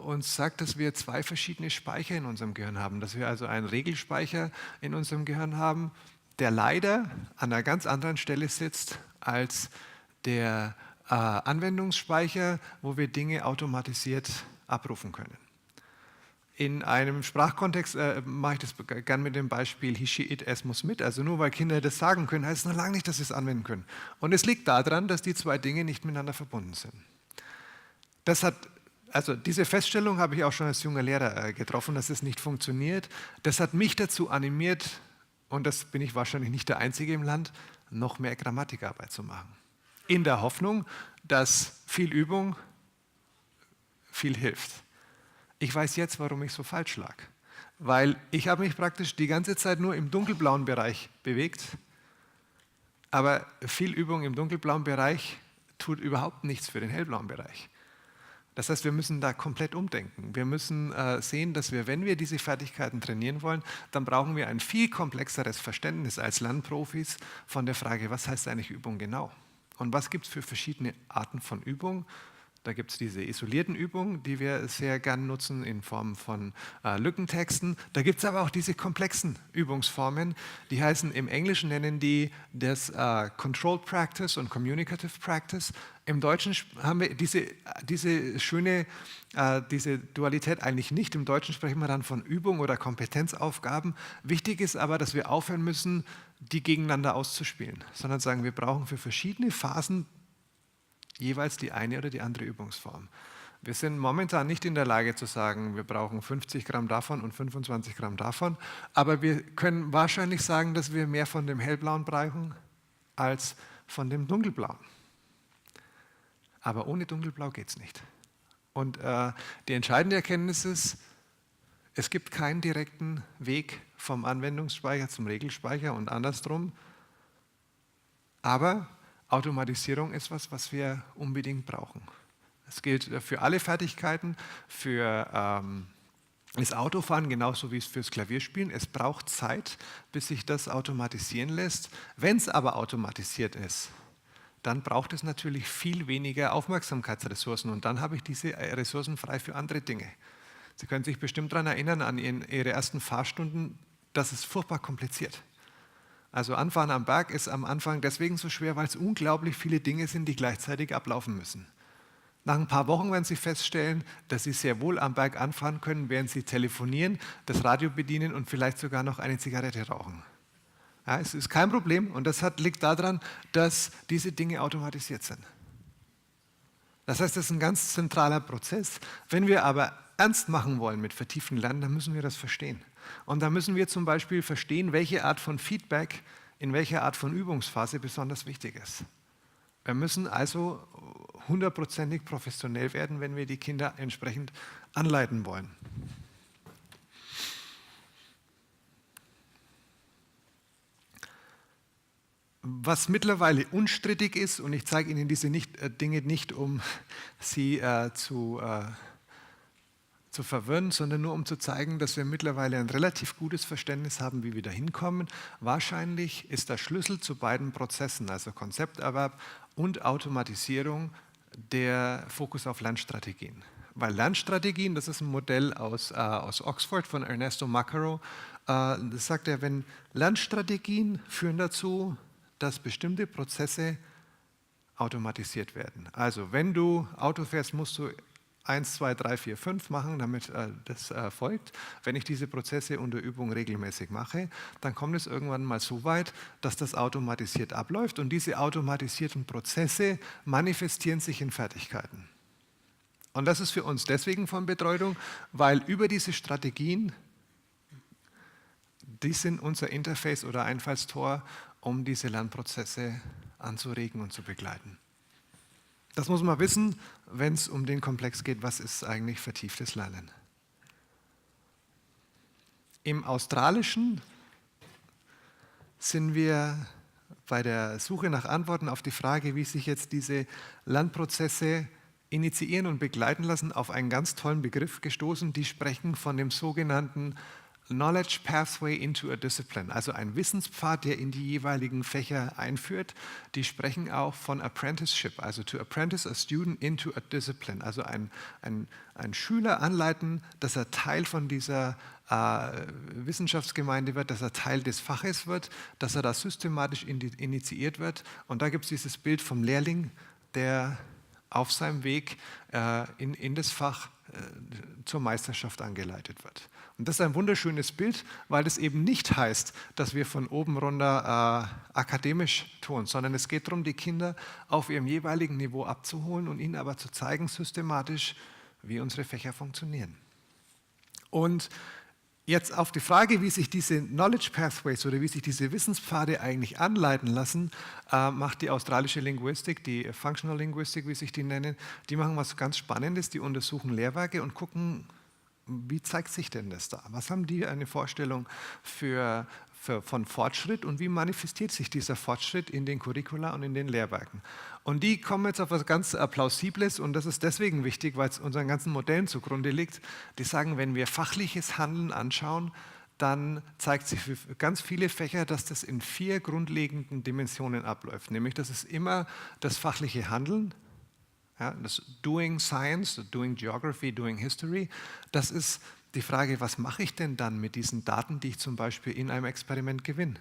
[SPEAKER 1] uns sagt, dass wir zwei verschiedene Speicher in unserem Gehirn haben. Dass wir also einen Regelspeicher in unserem Gehirn haben, der leider an einer ganz anderen Stelle sitzt als der Anwendungsspeicher, wo wir Dinge automatisiert abrufen können. In einem Sprachkontext mache ich das gern mit dem Beispiel he, she, it, es muss mit. Also nur weil Kinder das sagen können, heißt es noch lange nicht, dass sie es anwenden können. Und es liegt daran, dass die zwei Dinge nicht miteinander verbunden sind. Also diese Feststellung habe ich auch schon als junger Lehrer getroffen, dass es nicht funktioniert. Das hat mich dazu animiert, und das bin ich wahrscheinlich nicht der Einzige im Land, noch mehr Grammatikarbeit zu machen. In der Hoffnung, dass viel Übung viel hilft. Ich weiß jetzt, warum ich so falsch lag. Weil ich habe mich praktisch die ganze Zeit nur im dunkelblauen Bereich bewegt, aber viel Übung im dunkelblauen Bereich tut überhaupt nichts für den hellblauen Bereich. Das heißt, wir müssen da komplett umdenken. Wir müssen sehen, dass wir, wenn wir diese Fertigkeiten trainieren wollen, dann brauchen wir ein viel komplexeres Verständnis als Lernprofis von der Frage, was heißt eigentlich Übung genau? Und was gibt es für verschiedene Arten von Übung? Da gibt es diese isolierten Übungen, die wir sehr gern nutzen in Form von Lückentexten. Da gibt es aber auch diese komplexen Übungsformen, die heißen, im Englischen nennen die das Controlled Practice und Communicative Practice. Im Deutschen haben wir diese Dualität eigentlich nicht. Im Deutschen sprechen wir dann von Übung oder Kompetenzaufgaben. Wichtig ist aber, dass wir aufhören müssen, die gegeneinander auszuspielen, sondern sagen, wir brauchen für verschiedene Phasen jeweils die eine oder die andere Übungsform. Wir sind momentan nicht in der Lage zu sagen, wir brauchen 50 Gramm davon und 25 Gramm davon, aber wir können wahrscheinlich sagen, dass wir mehr von dem hellblauen brauchen als von dem dunkelblauen. Aber ohne dunkelblau geht es nicht. Und die entscheidende Erkenntnis ist, es gibt keinen direkten Weg vom Anwendungsspeicher zum Regelspeicher und andersrum, aber Automatisierung ist was wir unbedingt brauchen. Das gilt für alle Fertigkeiten, für das Autofahren genauso wie es fürs Klavierspielen. Es braucht Zeit, bis sich das automatisieren lässt. Wenn es aber automatisiert ist, dann braucht es natürlich viel weniger Aufmerksamkeitsressourcen und dann habe ich diese Ressourcen frei für andere Dinge. Sie können sich bestimmt daran erinnern, an Ihre ersten Fahrstunden, das ist furchtbar kompliziert. Also Anfahren am Berg ist am Anfang deswegen so schwer, weil es unglaublich viele Dinge sind, die gleichzeitig ablaufen müssen. Nach ein paar Wochen werden Sie feststellen, dass Sie sehr wohl am Berg anfahren können, während Sie telefonieren, das Radio bedienen und vielleicht sogar noch eine Zigarette rauchen. Ja, es ist kein Problem und das liegt daran, dass diese Dinge automatisiert sind. Das heißt, das ist ein ganz zentraler Prozess. Wenn wir aber ernst machen wollen mit vertieften Lernen, dann müssen wir das verstehen. Und da müssen wir zum Beispiel verstehen, welche Art von Feedback in welcher Art von Übungsphase besonders wichtig ist. Wir müssen also hundertprozentig professionell werden, wenn wir die Kinder entsprechend anleiten wollen. Was mittlerweile unstrittig ist, und ich zeige Ihnen diese Dinge nicht, um Sie zu verwirren, sondern nur um zu zeigen, dass wir mittlerweile ein relativ gutes Verständnis haben, wie wir da hinkommen. Wahrscheinlich ist der Schlüssel zu beiden Prozessen, also Konzepterwerb und Automatisierung, der Fokus auf Lernstrategien. Weil Lernstrategien, das ist ein Modell aus Oxford von Ernesto Maccaro, das sagt er, wenn Lernstrategien führen dazu, dass bestimmte Prozesse automatisiert werden. Also wenn du Auto fährst, musst du 1, 2, 3, 4, 5 machen, damit das folgt. Wenn ich diese Prozesse unter Übung regelmäßig mache, dann kommt es irgendwann mal so weit, dass das automatisiert abläuft und diese automatisierten Prozesse manifestieren sich in Fertigkeiten. Und das ist für uns deswegen von Bedeutung, weil über diese Strategien, die sind unser Interface oder Einfallstor, um diese Lernprozesse anzuregen und zu begleiten. Das muss man wissen, wenn es um den Komplex geht, was ist eigentlich vertieftes Lernen. Im Australischen sind wir bei der Suche nach Antworten auf die Frage, wie sich jetzt diese Lernprozesse initiieren und begleiten lassen, auf einen ganz tollen Begriff gestoßen. Die sprechen von dem sogenannten Knowledge Pathway into a Discipline, also ein Wissенspfad, der in die jeweiligen Fächer einführt. Die sprechen auch von Apprenticeship, also to apprentice a student into a discipline, also ein Schüler anleiten, dass er Teil von dieser Wissenschaftsgemeinde wird, dass er Teil des Faches wird, dass er da systematisch initiiert wird. Und da gibt es dieses Bild vom Lehrling, der auf seinem Weg in das Fach zur Meisterschaft angeleitet wird. Und das ist ein wunderschönes Bild, weil es eben nicht heißt, dass wir von oben runter akademisch tun, sondern es geht darum, die Kinder auf ihrem jeweiligen Niveau abzuholen und ihnen aber zu zeigen, systematisch, wie unsere Fächer funktionieren. Und jetzt auf die Frage, wie sich diese Knowledge Pathways oder wie sich diese Wissenspfade eigentlich anleiten lassen, macht die australische Linguistik, die Functional Linguistik, wie sich die nennen, die machen was ganz Spannendes, die untersuchen Lehrwerke und gucken, wie zeigt sich denn das da? Was haben die eine Vorstellung von Fortschritt und wie manifestiert sich dieser Fortschritt in den Curricula und in den Lehrwerken? Und die kommen jetzt auf etwas ganz Plausibles und das ist deswegen wichtig, weil es unseren ganzen Modellen zugrunde liegt. Die sagen, wenn wir fachliches Handeln anschauen, dann zeigt sich für ganz viele Fächer, dass das in 4 grundlegenden Dimensionen abläuft. Nämlich, das ist immer das fachliche Handeln, ja, das Doing Science, Doing Geography, Doing History. Das ist die Frage, was mache ich denn dann mit diesen Daten, die ich zum Beispiel in einem Experiment gewinne?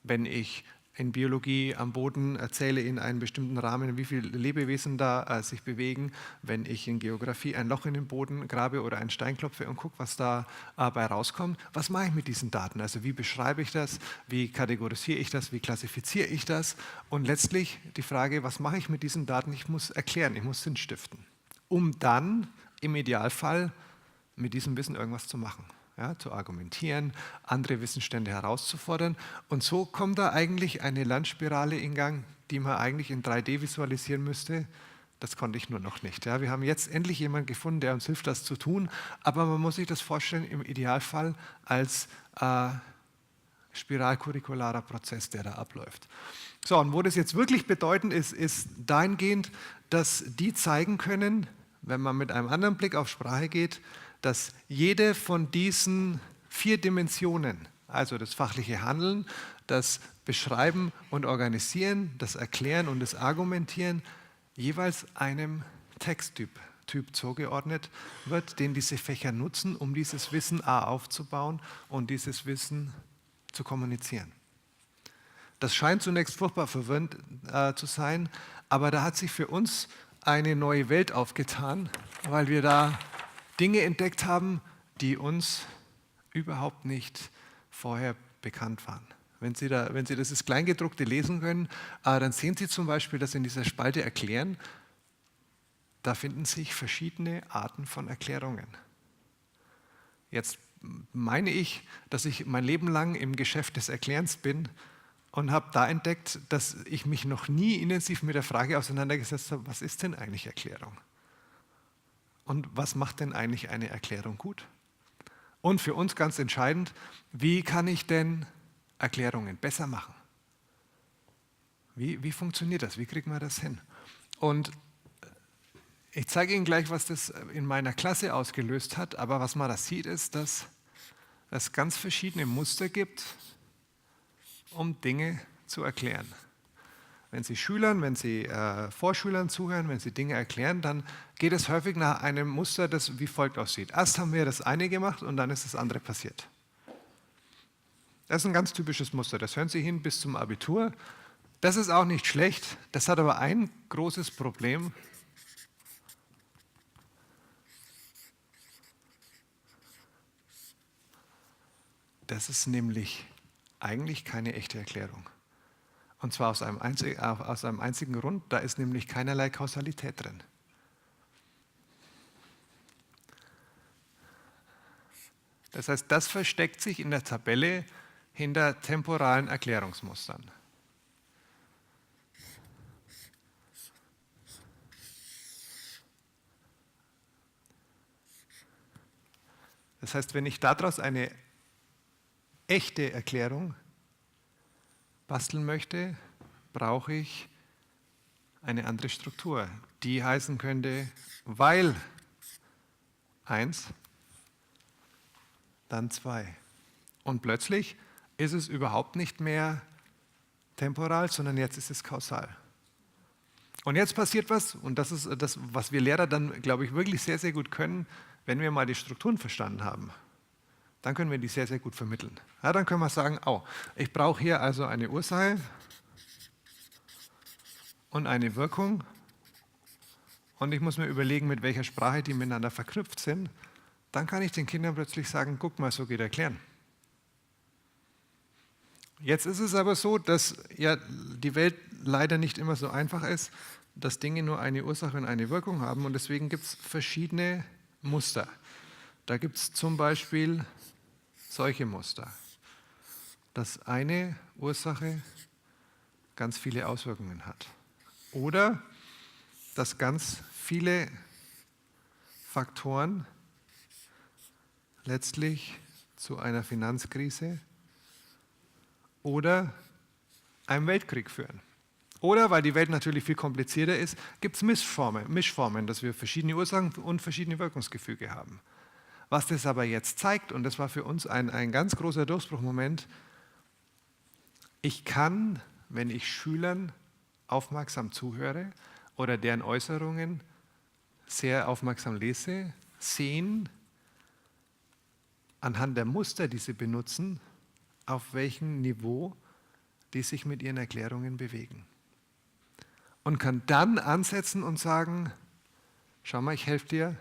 [SPEAKER 1] Wenn ich in Biologie am Boden erzähle in einem bestimmten Rahmen, wie viele Lebewesen da sich bewegen, wenn ich in Geografie ein Loch in den Boden grabe oder einen Stein klopfe und gucke, was dabei rauskommt, was mache ich mit diesen Daten? Also wie beschreibe ich das, wie kategorisiere ich das, wie klassifiziere ich das? Und letztlich die Frage, was mache ich mit diesen Daten? Ich muss erklären, ich muss Sinn stiften, um dann im Idealfall mit diesem Wissen irgendwas zu machen. Ja, zu argumentieren, andere Wissensstände herauszufordern. Und so kommt da eigentlich eine Lernspirale in Gang, die man eigentlich in 3D visualisieren müsste. Das konnte ich nur noch nicht. Ja, wir haben jetzt endlich jemanden gefunden, der uns hilft, das zu tun. Aber man muss sich das vorstellen, im Idealfall als spiralkurrikularer Prozess, der da abläuft. So, und wo das jetzt wirklich bedeutend ist, ist dahingehend, dass die zeigen können, wenn man mit einem anderen Blick auf Sprache geht, dass jede von diesen 4 Dimensionen, also das fachliche Handeln, das Beschreiben und Organisieren, das Erklären und das Argumentieren, jeweils einem Texttyp zugeordnet wird, den diese Fächer nutzen, um dieses Wissen aufzubauen und dieses Wissen zu kommunizieren. Das scheint zunächst furchtbar verwirrend zu sein, aber da hat sich für uns eine neue Welt aufgetan, weil wir da Dinge entdeckt haben, die uns überhaupt nicht vorher bekannt waren. Wenn Sie das Kleingedruckte lesen können, dann sehen Sie zum Beispiel, dass in dieser Spalte Erklären, da finden sich verschiedene Arten von Erklärungen. Jetzt meine ich, dass ich mein Leben lang im Geschäft des Erklärens bin und habe da entdeckt, dass ich mich noch nie intensiv mit der Frage auseinandergesetzt habe, was ist denn eigentlich Erklärung? und was macht denn eigentlich eine Erklärung gut? Und für uns ganz entscheidend, wie kann ich denn Erklärungen besser machen? Wie funktioniert das? Wie kriegen wir das hin? Und ich zeige Ihnen gleich, was das in meiner Klasse ausgelöst hat, aber was man da sieht, ist, dass es ganz verschiedene Muster gibt, um Dinge zu erklären. Wenn Sie Schülern, wenn Sie Vorschülern zuhören, wenn Sie Dinge erklären, dann geht es häufig nach einem Muster, das wie folgt aussieht. Erst haben wir das eine gemacht und dann ist das andere passiert. Das ist ein ganz typisches Muster, das hören Sie hin bis zum Abitur. Das ist auch nicht schlecht, das hat aber ein großes Problem. Das ist nämlich eigentlich keine echte Erklärung. Und zwar aus einem einzigen Grund, da ist nämlich keinerlei Kausalität drin. Das heißt, das versteckt sich in der Tabelle hinter temporalen Erklärungsmustern. Das heißt, wenn ich daraus eine echte Erklärung basteln möchte, brauche ich eine andere Struktur, die heißen könnte, weil 1, dann 2. Und plötzlich ist es überhaupt nicht mehr temporal, sondern jetzt ist es kausal. Und jetzt passiert was, und das ist das, was wir Lehrer dann, glaube ich, wirklich sehr, sehr gut können, wenn wir mal die Strukturen verstanden haben. Dann können wir die sehr, sehr gut vermitteln. Ja, dann können wir sagen, oh, ich brauche hier also eine Ursache und eine Wirkung und ich muss mir überlegen, mit welcher Sprache die miteinander verknüpft sind. Dann kann ich den Kindern plötzlich sagen, guck mal, so geht Erklären. Jetzt ist es aber so, dass ja die Welt leider nicht immer so einfach ist, dass Dinge nur eine Ursache und eine Wirkung haben und deswegen gibt es verschiedene Muster. Da gibt es zum Beispiel solche Muster, dass eine Ursache ganz viele Auswirkungen hat. Oder dass ganz viele Faktoren letztlich zu einer Finanzkrise oder einem Weltkrieg führen. Oder, weil die Welt natürlich viel komplizierter ist, gibt es Mischformen, dass wir verschiedene Ursachen und verschiedene Wirkungsgefüge haben. Was das aber jetzt zeigt, und das war für uns ein ganz großer Durchbruchmoment, ich kann, wenn ich Schülern aufmerksam zuhöre oder deren Äußerungen sehr aufmerksam lese, sehen, anhand der Muster, die sie benutzen, auf welchem Niveau die sich mit ihren Erklärungen bewegen. Und kann dann ansetzen und sagen, schau mal, ich helfe dir,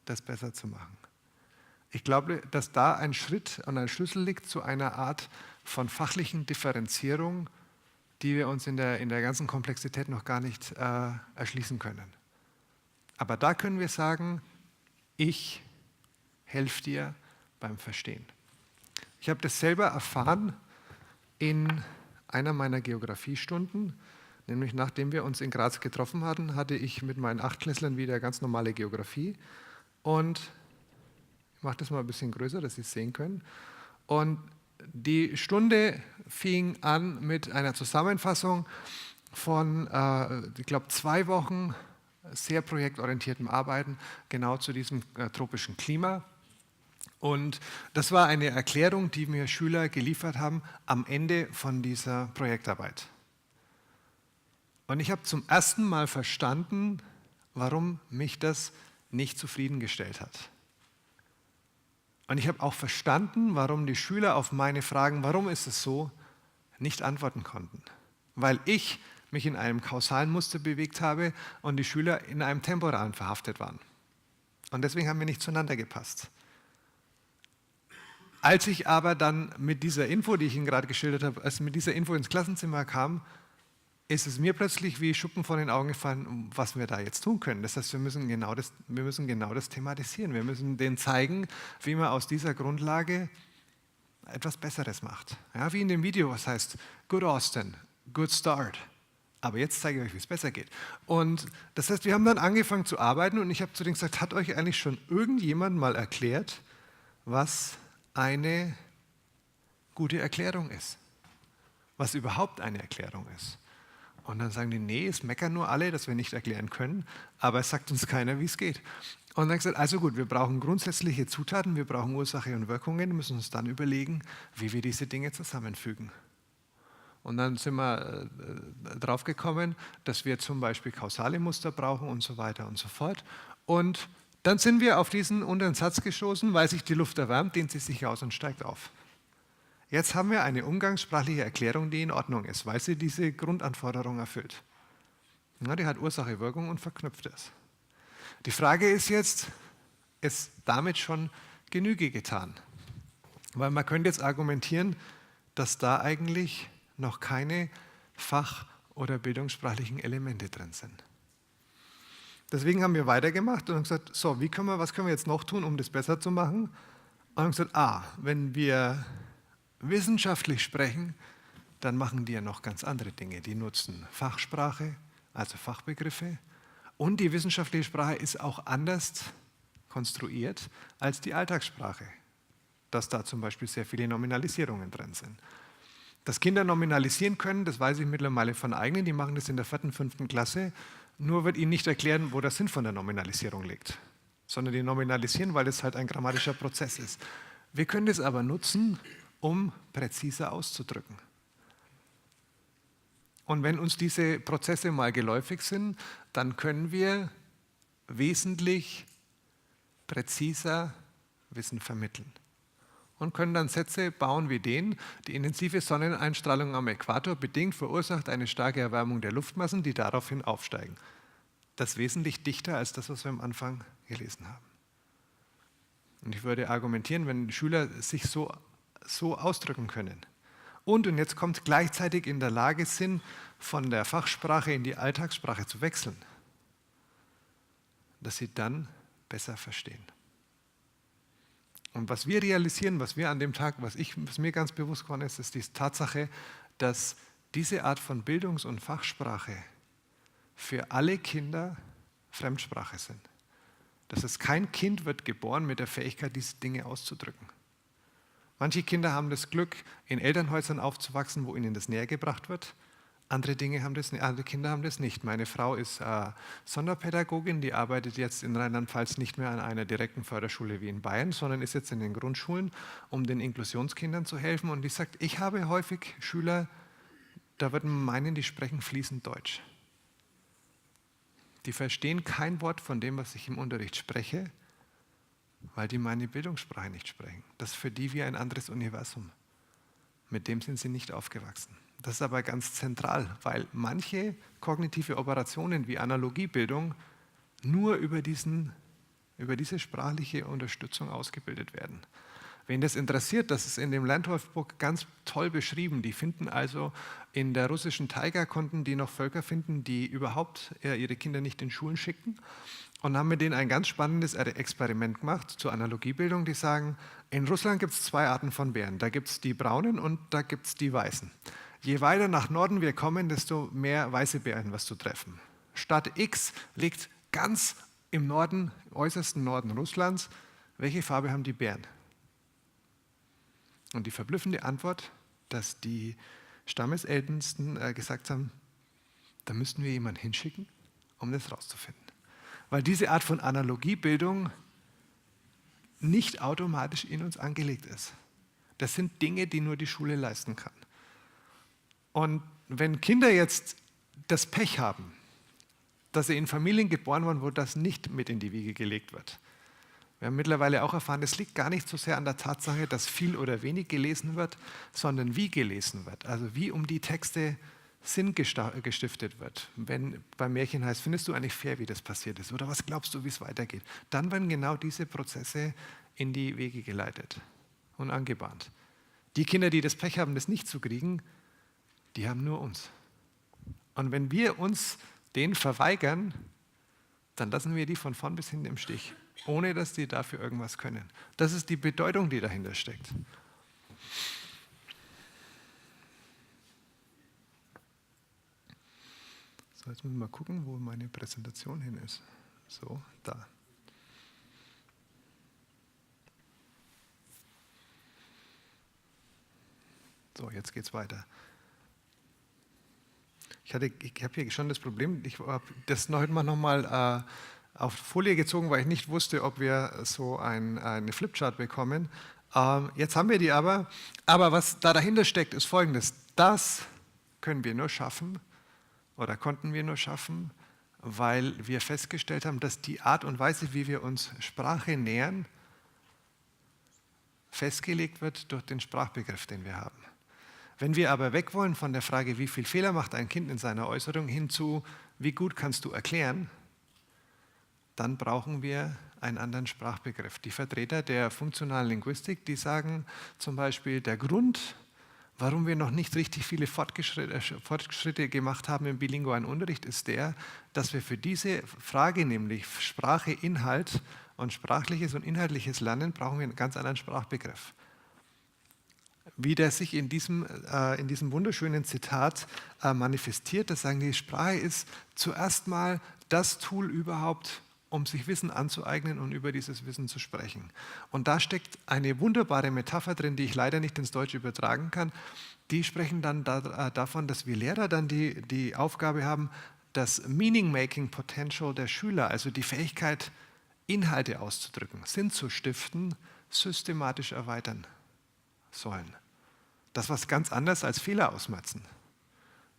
[SPEAKER 1] das besser zu machen. Ich glaube, dass da ein Schritt und ein Schlüssel liegt zu einer Art von fachlichen Differenzierung, die wir uns in der ganzen Komplexität noch gar nicht erschließen können. Aber da können wir sagen, ich helfe dir beim Verstehen. Ich habe das selber erfahren in einer meiner Geografiestunden, nämlich nachdem wir uns in Graz getroffen hatten, hatte ich mit meinen Achtklässlern wieder ganz normale Geografie und ich mache das mal ein bisschen größer, dass Sie es sehen können. Und die Stunde fing an mit einer Zusammenfassung von, ich glaube, 2 Wochen sehr projektorientiertem Arbeiten, genau zu diesem tropischen Klima. Und das war eine Erklärung, die mir Schüler geliefert haben am Ende von dieser Projektarbeit. Und ich habe zum ersten Mal verstanden, warum mich das nicht zufriedengestellt hat. Und ich habe auch verstanden, warum die Schüler auf meine Fragen, warum ist es so, nicht antworten konnten. Weil ich mich in einem kausalen Muster bewegt habe und die Schüler in einem temporalen verhaftet waren. Und deswegen haben wir nicht zueinander gepasst. Als ich aber dann mit dieser Info, die ich Ihnen gerade geschildert habe, als mit dieser Info ins Klassenzimmer kam, ist es mir plötzlich wie Schuppen von den Augen gefallen, was wir da jetzt tun können. Das heißt, wir müssen genau das thematisieren. Wir müssen denen zeigen, wie man aus dieser Grundlage etwas Besseres macht. Ja, wie in dem Video, was heißt, good Austin, good start. Aber jetzt zeige ich euch, wie es besser geht. Und das heißt, wir haben dann angefangen zu arbeiten und ich habe zu denen gesagt, hat euch eigentlich schon irgendjemand mal erklärt, was eine gute Erklärung ist? Was überhaupt eine Erklärung ist? Und dann sagen die, nee, es meckern nur alle, dass wir nicht erklären können, aber es sagt uns keiner, wie es geht. Und dann habe ich gesagt, also gut, wir brauchen grundsätzliche Zutaten, wir brauchen Ursache und Wirkungen, müssen uns dann überlegen, wie wir diese Dinge zusammenfügen. Und dann sind wir drauf gekommen, dass wir zum Beispiel kausale Muster brauchen und so weiter und so fort. Und dann sind wir auf diesen unteren Satz gestoßen, weil sich die Luft erwärmt, dehnt sie sich aus und steigt auf. Jetzt haben wir eine umgangssprachliche Erklärung, die in Ordnung ist, weil sie diese Grundanforderung erfüllt. Ja, die hat Ursache, Wirkung und verknüpft es. Die Frage ist jetzt, ist damit schon Genüge getan? Weil man könnte jetzt argumentieren, dass da eigentlich noch keine fach- oder bildungssprachlichen Elemente drin sind. Deswegen haben wir weitergemacht und haben gesagt, so, was können wir jetzt noch tun, um das besser zu machen? Und haben gesagt, wenn wir wissenschaftlich sprechen, dann machen die ja noch ganz andere Dinge. Die nutzen Fachsprache, also Fachbegriffe, und die wissenschaftliche Sprache ist auch anders konstruiert als die Alltagssprache, dass da zum Beispiel sehr viele Nominalisierungen drin sind. Dass Kinder nominalisieren können, das weiß ich mittlerweile von eigenen, die machen das in der 4., 5. Klasse, nur wird ihnen nicht erklären, wo der Sinn von der Nominalisierung liegt, sondern die nominalisieren, weil das halt ein grammatischer Prozess ist. Wir können das aber nutzen, um präziser auszudrücken. Und wenn uns diese Prozesse mal geläufig sind, dann können wir wesentlich präziser Wissen vermitteln. Und können dann Sätze bauen wie den: Die intensive Sonneneinstrahlung am Äquator bedingt verursacht eine starke Erwärmung der Luftmassen, die daraufhin aufsteigen. Das ist wesentlich dichter als das, was wir am Anfang gelesen haben. Und ich würde argumentieren, wenn Schüler sich so ausdrücken können und jetzt kommt gleichzeitig in der Lage sind, von der Fachsprache in die Alltagssprache zu wechseln, dass sie dann besser verstehen. Und was wir realisieren, was wir an dem Tag, was mir ganz bewusst geworden ist, ist die Tatsache, dass diese Art von Bildungs- und Fachsprache für alle Kinder Fremdsprache sind. Das heißt, kein Kind wird geboren mit der Fähigkeit, diese Dinge auszudrücken. Manche Kinder haben das Glück, in Elternhäusern aufzuwachsen, wo ihnen das näher gebracht wird. Andere Kinder haben das nicht. Meine Frau ist Sonderpädagogin, die arbeitet jetzt in Rheinland-Pfalz nicht mehr an einer direkten Förderschule wie in Bayern, sondern ist jetzt in den Grundschulen, um den Inklusionskindern zu helfen. Und die sagt, ich habe häufig Schüler, da wird man meinen, die sprechen fließend Deutsch. Die verstehen kein Wort von dem, was ich im Unterricht spreche, weil die meine Bildungssprache nicht sprechen. Das ist für die wie ein anderes Universum. Mit dem sind sie nicht aufgewachsen. Das ist aber ganz zentral, weil manche kognitive Operationen wie Analogiebildung nur über diese sprachliche Unterstützung ausgebildet werden. Wen das interessiert, das ist in dem Landorf-Buch ganz toll beschrieben. Die finden also in der russischen Taiga, konnten die noch Völker finden, die überhaupt ihre Kinder nicht in Schulen schickten, und haben mit denen ein ganz spannendes Experiment gemacht zur Analogiebildung. Die sagen, in Russland gibt es 2 Arten von Bären. Da gibt es die braunen und da gibt es die weißen. Je weiter nach Norden wir kommen, desto mehr weiße Bären wirst du treffen. Stadt X liegt ganz im Norden, äußersten Norden Russlands. Welche Farbe haben die Bären? Und die verblüffende Antwort, dass die Stammesältesten gesagt haben, da müssten wir jemanden hinschicken, um das rauszufinden. Weil diese Art von Analogiebildung nicht automatisch in uns angelegt ist. Das sind Dinge, die nur die Schule leisten kann. Und wenn Kinder jetzt das Pech haben, dass sie in Familien geboren wurden, wo das nicht mit in die Wiege gelegt wird. Wir haben mittlerweile auch erfahren, es liegt gar nicht so sehr an der Tatsache, dass viel oder wenig gelesen wird, sondern wie gelesen wird. Also wie um die Texte Sinn gestiftet wird. Wenn beim Märchen heißt, findest du eigentlich fair, wie das passiert ist? Oder was glaubst du, wie es weitergeht? Dann werden genau diese Prozesse in die Wege geleitet und angebahnt. Die Kinder, die das Pech haben, das nicht zu kriegen, die haben nur uns. Und wenn wir uns den verweigern, dann lassen wir die von vorn bis hinten im Stich, ohne dass die dafür irgendwas können. Das ist die Bedeutung, die dahinter steckt. So, jetzt müssen wir mal gucken, wo meine Präsentation hin ist. So, da. So, jetzt geht's weiter. Ich habe hier schon das Problem, ich habe das heute noch mal auf Folie gezogen, weil ich nicht wusste, ob wir so eine Flipchart bekommen. Jetzt haben wir die aber was da dahinter steckt, ist Folgendes. Das können wir nur schaffen oder konnten wir nur schaffen, weil wir festgestellt haben, dass die Art und Weise, wie wir uns Sprache nähern, festgelegt wird durch den Sprachbegriff, den wir haben. Wenn wir aber weg wollen von der Frage, wie viel Fehler macht ein Kind in seiner Äußerung, hinzu, wie gut kannst du erklären, dann brauchen wir einen anderen Sprachbegriff. Die Vertreter der funktionalen Linguistik, die sagen zum Beispiel, der Grund, warum wir noch nicht richtig viele Fortschritte gemacht haben im bilingualen Unterricht, ist der, dass wir für diese Frage, nämlich Sprache, Inhalt und sprachliches und inhaltliches Lernen, brauchen wir einen ganz anderen Sprachbegriff. Wie der sich in diesem wunderschönen Zitat manifestiert, das sagen die, Sprache ist zuerst mal das Tool überhaupt, um sich Wissen anzueignen und über dieses Wissen zu sprechen. Und da steckt eine wunderbare Metapher drin, die ich leider nicht ins Deutsche übertragen kann. Die sprechen dann davon, dass wir Lehrer dann die Aufgabe haben, das Meaning-Making-Potential der Schüler, also die Fähigkeit, Inhalte auszudrücken, Sinn zu stiften, systematisch erweitern sollen. Das ist was ganz anderes als Fehler ausmerzen.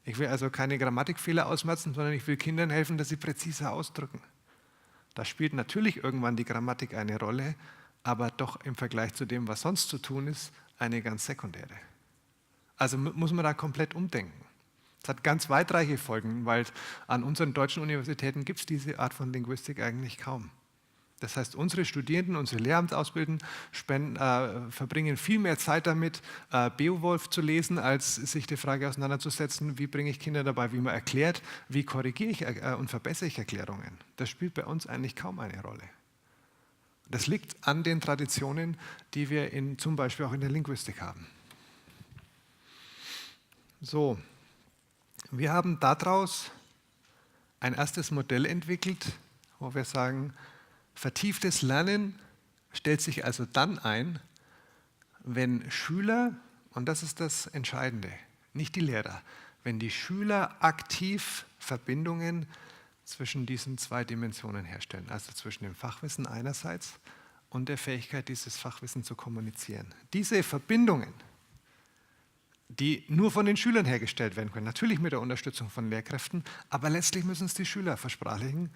[SPEAKER 1] Ich will also keine Grammatikfehler ausmerzen, sondern ich will Kindern helfen, dass sie präziser ausdrücken. Da spielt natürlich irgendwann die Grammatik eine Rolle, aber doch im Vergleich zu dem, was sonst zu tun ist, eine ganz sekundäre. Also muss man da komplett umdenken. Das hat ganz weitreichende Folgen, weil an unseren deutschen Universitäten gibt es diese Art von Linguistik eigentlich kaum. Das heißt, unsere Studierenden, unsere Lehramtsausbildenden verbringen viel mehr Zeit damit, Beowulf zu lesen, als sich die Frage auseinanderzusetzen, wie bringe ich Kinder dabei, wie man erklärt, wie korrigiere ich und verbessere ich Erklärungen. Das spielt bei uns eigentlich kaum eine Rolle. Das liegt an den Traditionen, die wir zum Beispiel auch in der Linguistik haben. So, wir haben daraus ein erstes Modell entwickelt, wo wir sagen, vertieftes Lernen stellt sich also dann ein, wenn Schüler, und das ist das Entscheidende, nicht die Lehrer, wenn die Schüler aktiv Verbindungen zwischen diesen zwei Dimensionen herstellen, also zwischen dem Fachwissen einerseits und der Fähigkeit, dieses Fachwissen zu kommunizieren. Diese Verbindungen, die nur von den Schülern hergestellt werden können, natürlich mit der Unterstützung von Lehrkräften, aber letztlich müssen es die Schüler versprachlichen.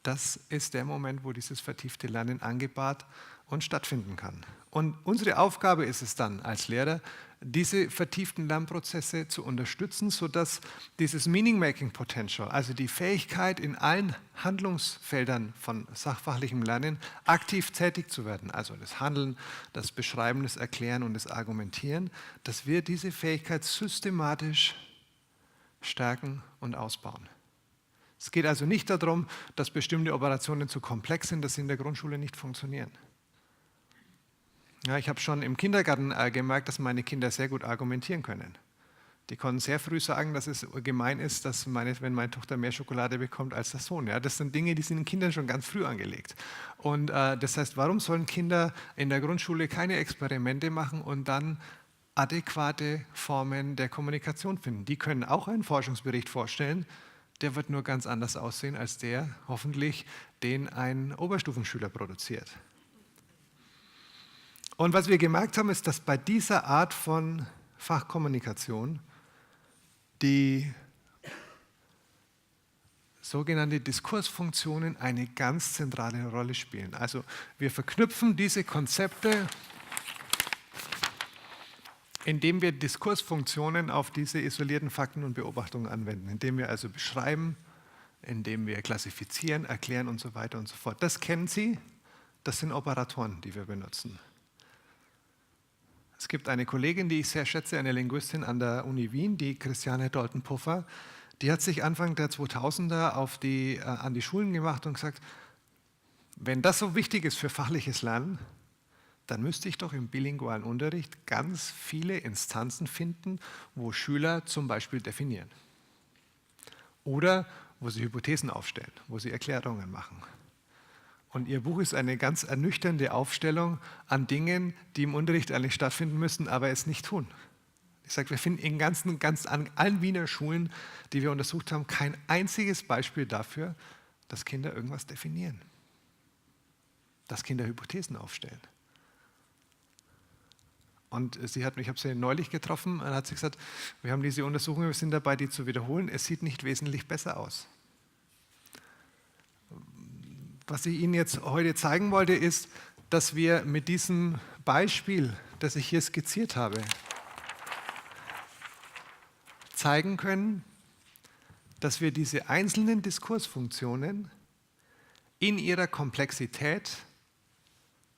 [SPEAKER 1] Das ist der Moment, wo dieses vertiefte Lernen angebahrt und stattfinden kann. Und unsere Aufgabe ist es dann als Lehrer, diese vertieften Lernprozesse zu unterstützen, sodass dieses Meaning-Making-Potential, also die Fähigkeit, in allen Handlungsfeldern von sachfachlichem Lernen aktiv tätig zu werden, also das Handeln, das Beschreiben, das Erklären und das Argumentieren, dass wir diese Fähigkeit systematisch stärken und ausbauen. Es geht also nicht darum, dass bestimmte Operationen zu komplex sind, dass sie in der Grundschule nicht funktionieren. Ja, ich habe schon im Kindergarten gemerkt, dass meine Kinder sehr gut argumentieren können. Die konnten sehr früh sagen, dass es gemein ist, dass wenn meine Tochter mehr Schokolade bekommt als der Sohn. Ja, das sind Dinge, die sind den Kindern schon ganz früh angelegt. Und das heißt, warum sollen Kinder in der Grundschule keine Experimente machen und dann adäquate Formen der Kommunikation finden? Die können auch einen Forschungsbericht vorstellen, der wird nur ganz anders aussehen als der, hoffentlich, den ein Oberstufenschüler produziert. Und was wir gemerkt haben, ist, dass bei dieser Art von Fachkommunikation die sogenannte Diskursfunktionen eine ganz zentrale Rolle spielen. Also wir verknüpfen diese Konzepte, indem wir Diskursfunktionen auf diese isolierten Fakten und Beobachtungen anwenden, indem wir also beschreiben, indem wir klassifizieren, erklären und so weiter und so fort. Das kennen Sie, das sind Operatoren, die wir benutzen. Es gibt eine Kollegin, die ich sehr schätze, eine Linguistin an der Uni Wien, die Christiane Dolten-Puffer, die hat sich Anfang der 2000er an die Schulen gemacht und gesagt, wenn das so wichtig ist für fachliches Lernen, dann müsste ich doch im bilingualen Unterricht ganz viele Instanzen finden, wo Schüler zum Beispiel definieren. oder wo sie Hypothesen aufstellen, wo sie Erklärungen machen. Und ihr Buch ist eine ganz ernüchternde Aufstellung an Dingen, die im Unterricht eigentlich stattfinden müssten, aber es nicht tun. Ich sage, wir finden an allen Wiener Schulen, die wir untersucht haben, kein einziges Beispiel dafür, dass Kinder irgendwas definieren, dass Kinder Hypothesen aufstellen. Und ich habe sie neulich getroffen, und hat sie gesagt, wir haben diese Untersuchung, wir sind dabei, die zu wiederholen. Es sieht nicht wesentlich besser aus. Was ich Ihnen jetzt heute zeigen wollte, ist, dass wir mit diesem Beispiel, das ich hier skizziert habe, zeigen können, dass wir diese einzelnen Diskursfunktionen in ihrer Komplexität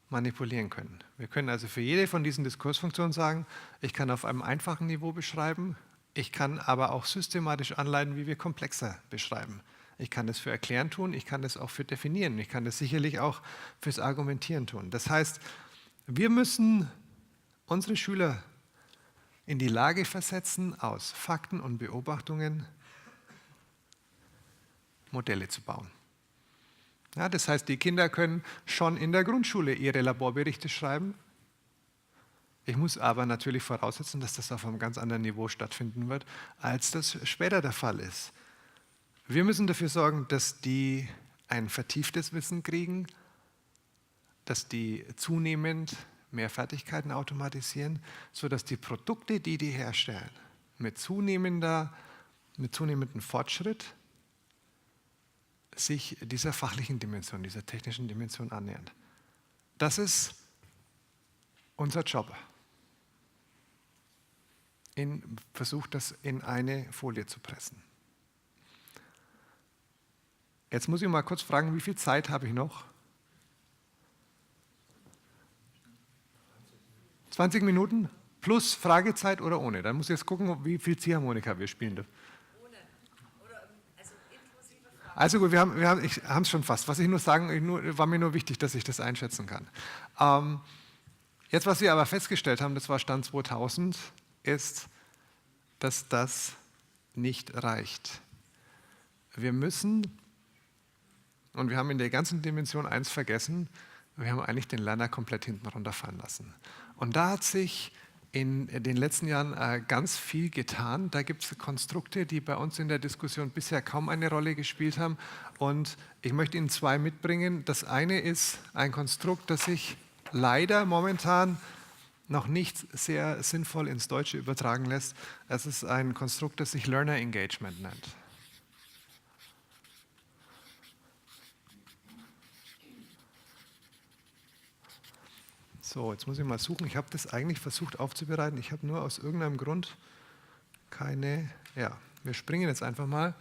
[SPEAKER 1] manipulieren können. Wir können also für jede von diesen Diskursfunktionen sagen, ich kann auf einem einfachen Niveau beschreiben, ich kann aber auch systematisch anleiten, wie wir komplexer beschreiben. Ich kann das für Erklären tun, ich kann das auch für Definieren, ich kann das sicherlich auch fürs Argumentieren tun. Das heißt, wir müssen unsere Schüler in die Lage versetzen, aus Fakten und Beobachtungen Modelle zu bauen. Ja, das heißt, die Kinder können schon in der Grundschule ihre Laborberichte schreiben. Ich muss aber natürlich voraussetzen, dass das auf einem ganz anderen Niveau stattfinden wird, als das später der Fall ist. Wir müssen dafür sorgen, dass die ein vertieftes Wissen kriegen, dass die zunehmend mehr Fertigkeiten automatisieren, sodass die Produkte, die herstellen, mit zunehmendem Fortschritt sich dieser fachlichen Dimension, dieser technischen Dimension annähern. Das ist unser Job. Versucht das in eine Folie zu pressen. Jetzt muss ich mal kurz fragen, wie viel Zeit habe ich noch? 20 Minuten plus Fragezeit oder ohne? Dann muss ich jetzt gucken, wie viel Ziehharmonika wir spielen dürfen. Ohne. Also inklusive Frage. Also gut, wir haben es schon fast. Was ich nur sagen, war mir nur wichtig, dass ich das einschätzen kann. Jetzt, was wir aber festgestellt haben, das war Stand 2000, ist, dass das nicht reicht. Wir müssen, und wir haben in der ganzen Dimension eins vergessen, wir haben eigentlich den Lerner komplett hinten runterfallen lassen. Und da hat sich in den letzten Jahren ganz viel getan. Da gibt es Konstrukte, die bei uns in der Diskussion bisher kaum eine Rolle gespielt haben. Und ich möchte Ihnen zwei mitbringen. Das eine ist ein Konstrukt, das sich leider momentan noch nicht sehr sinnvoll ins Deutsche übertragen lässt. Es ist ein Konstrukt, das sich Learner Engagement nennt. So, jetzt muss ich mal suchen. Ich habe das eigentlich versucht aufzubereiten. Ich habe nur aus irgendeinem Grund keine... Ja, wir springen jetzt einfach mal.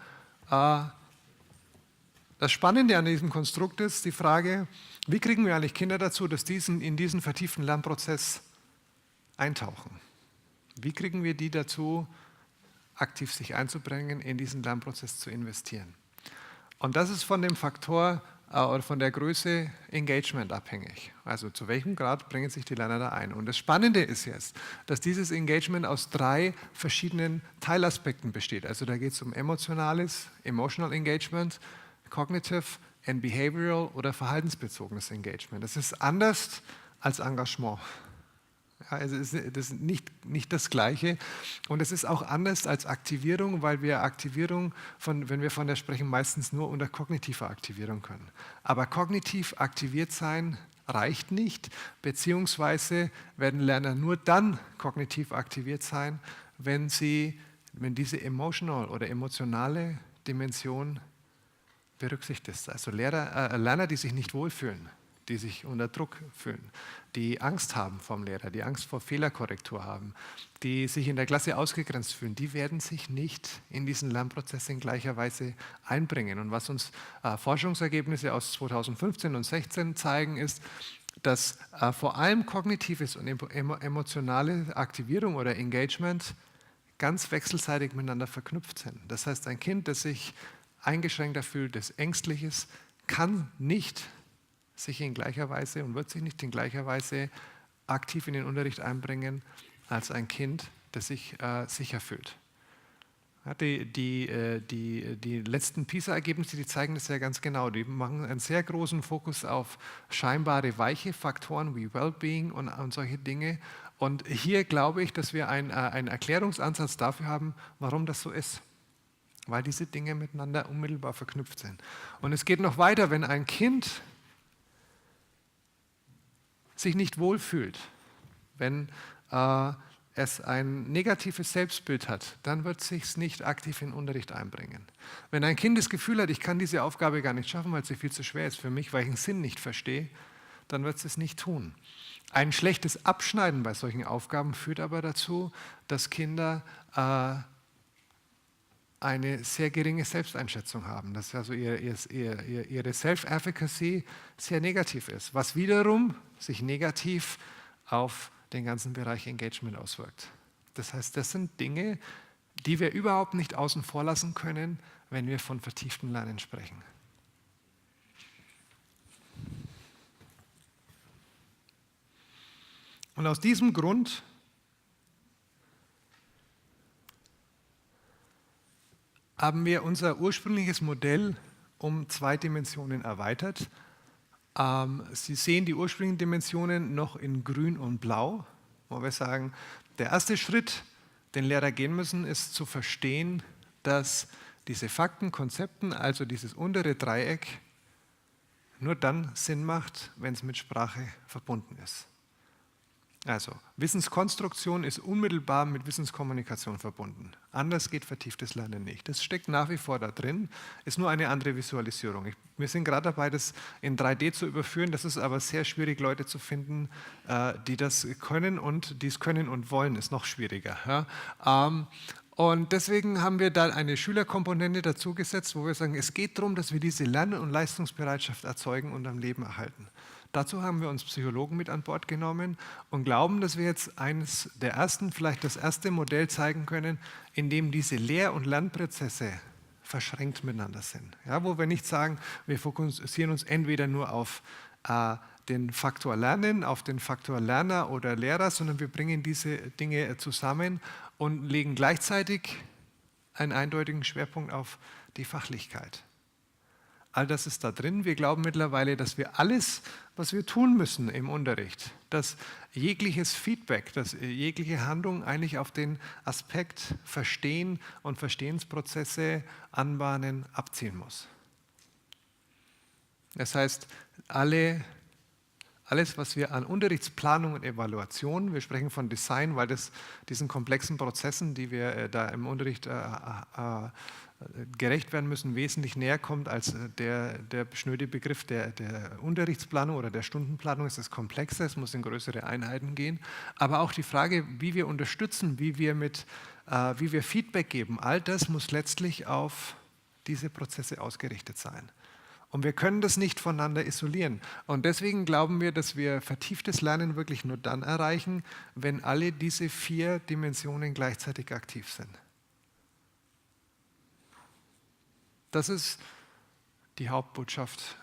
[SPEAKER 1] Das Spannende an diesem Konstrukt ist die Frage, wie kriegen wir eigentlich Kinder dazu, dass in diesen vertieften Lernprozess eintauchen? Wie kriegen wir die dazu, aktiv sich einzubringen, in diesen Lernprozess zu investieren? Und das ist von dem Faktor oder von der Größe Engagement abhängig. Also zu welchem Grad bringen sich die Lerner da ein? Und das Spannende ist jetzt, dass dieses Engagement aus 3 verschiedenen Teilaspekten besteht. Also da geht es um emotionales, Emotional Engagement, Cognitive and Behavioral oder verhaltensbezogenes Engagement. Das ist anders als Engagement. Ja, also das ist nicht das Gleiche. Und es ist auch anders als Aktivierung, weil wir Aktivierung, wenn wir von der sprechen, meistens nur unter kognitiver Aktivierung können. Aber kognitiv aktiviert sein reicht nicht, beziehungsweise werden Lerner nur dann kognitiv aktiviert sein, wenn diese emotional oder emotionale Dimension berücksichtigt ist. Also Lerner, die sich nicht wohlfühlen, die sich unter Druck fühlen, die Angst haben vom Lehrer, die Angst vor Fehlerkorrektur haben, die sich in der Klasse ausgegrenzt fühlen, die werden sich nicht in diesen Lernprozess in gleicher Weise einbringen. Und was uns Forschungsergebnisse aus 2015 und 2016 zeigen, ist, dass vor allem kognitives und emotionale Aktivierung oder Engagement ganz wechselseitig miteinander verknüpft sind. Das heißt, ein Kind, das sich eingeschränkter fühlt, das ängstlich ist, kann nicht sich in gleicher Weise und wird sich nicht in gleicher Weise aktiv in den Unterricht einbringen als ein Kind, das sich sicher fühlt. Ja, die letzten PISA-Ergebnisse, die zeigen das ja ganz genau. Die machen einen sehr großen Fokus auf scheinbare weiche Faktoren wie Wellbeing und solche Dinge. Und hier glaube ich, dass wir einen Erklärungsansatz dafür haben, warum das so ist. Weil diese Dinge miteinander unmittelbar verknüpft sind. Und es geht noch weiter, wenn ein Kind sich nicht wohlfühlt, wenn es ein negatives Selbstbild hat, dann wird es sich nicht aktiv in den Unterricht einbringen. Wenn ein Kind das Gefühl hat, ich kann diese Aufgabe gar nicht schaffen, weil sie viel zu schwer ist für mich, weil ich den Sinn nicht verstehe, dann wird es es nicht tun. Ein schlechtes Abschneiden bei solchen Aufgaben führt aber dazu, dass Kinder eine sehr geringe Selbsteinschätzung haben, dass also ihre Self-Efficacy sehr negativ ist, was wiederum sich negativ auf den ganzen Bereich Engagement auswirkt. Das heißt, das sind Dinge, die wir überhaupt nicht außen vor lassen können, wenn wir von vertieftem Lernen sprechen. Und aus diesem Grund haben wir unser ursprüngliches Modell um 2 Dimensionen erweitert. Sie sehen die ursprünglichen Dimensionen noch in Grün und Blau, wo wir sagen, der erste Schritt, den Lehrer gehen müssen, ist zu verstehen, dass diese Fakten, Konzepten, also dieses untere Dreieck, nur dann Sinn macht, wenn es mit Sprache verbunden ist. Also, Wissenskonstruktion ist unmittelbar mit Wissenskommunikation verbunden. Anders geht vertieftes Lernen nicht. Das steckt nach wie vor da drin, ist nur eine andere Visualisierung. Wir sind gerade dabei, das in 3D zu überführen. Das ist aber sehr schwierig, Leute zu finden, die das können, und die es können und wollen, ist noch schwieriger. Ja? Und deswegen haben wir da eine Schülerkomponente dazu gesetzt, wo wir sagen, es geht darum, dass wir diese Lern- und Leistungsbereitschaft erzeugen und am Leben erhalten. Dazu haben wir uns Psychologen mit an Bord genommen und glauben, dass wir jetzt eines der ersten, vielleicht das erste Modell zeigen können, in dem diese Lehr- und Lernprozesse verschränkt miteinander sind. Ja, wo wir nicht sagen, wir fokussieren uns entweder nur auf den Faktor Lernen, auf den Faktor Lerner oder Lehrer, sondern wir bringen diese Dinge zusammen und legen gleichzeitig einen eindeutigen Schwerpunkt auf die Fachlichkeit. All das ist da drin. Wir glauben mittlerweile, dass wir alles, was wir tun müssen im Unterricht, dass jegliches Feedback, dass jegliche Handlung eigentlich auf den Aspekt Verstehen und Verstehensprozesse anbahnen, abzielen muss. Das heißt, alles, was wir an Unterrichtsplanung und Evaluation, wir sprechen von Design, weil das diesen komplexen Prozessen, die wir da im Unterricht gerecht werden müssen, wesentlich näher kommt als der schnöde Begriff der Unterrichtsplanung oder der Stundenplanung. Es ist komplexer, es muss in größere Einheiten gehen. Aber auch die Frage, wie wir unterstützen, wie wir Feedback geben, all das muss letztlich auf diese Prozesse ausgerichtet sein. Und wir können das nicht voneinander isolieren. Und deswegen glauben wir, dass wir vertieftes Lernen wirklich nur dann erreichen, wenn alle diese 4 Dimensionen gleichzeitig aktiv sind. Das ist die Hauptbotschaft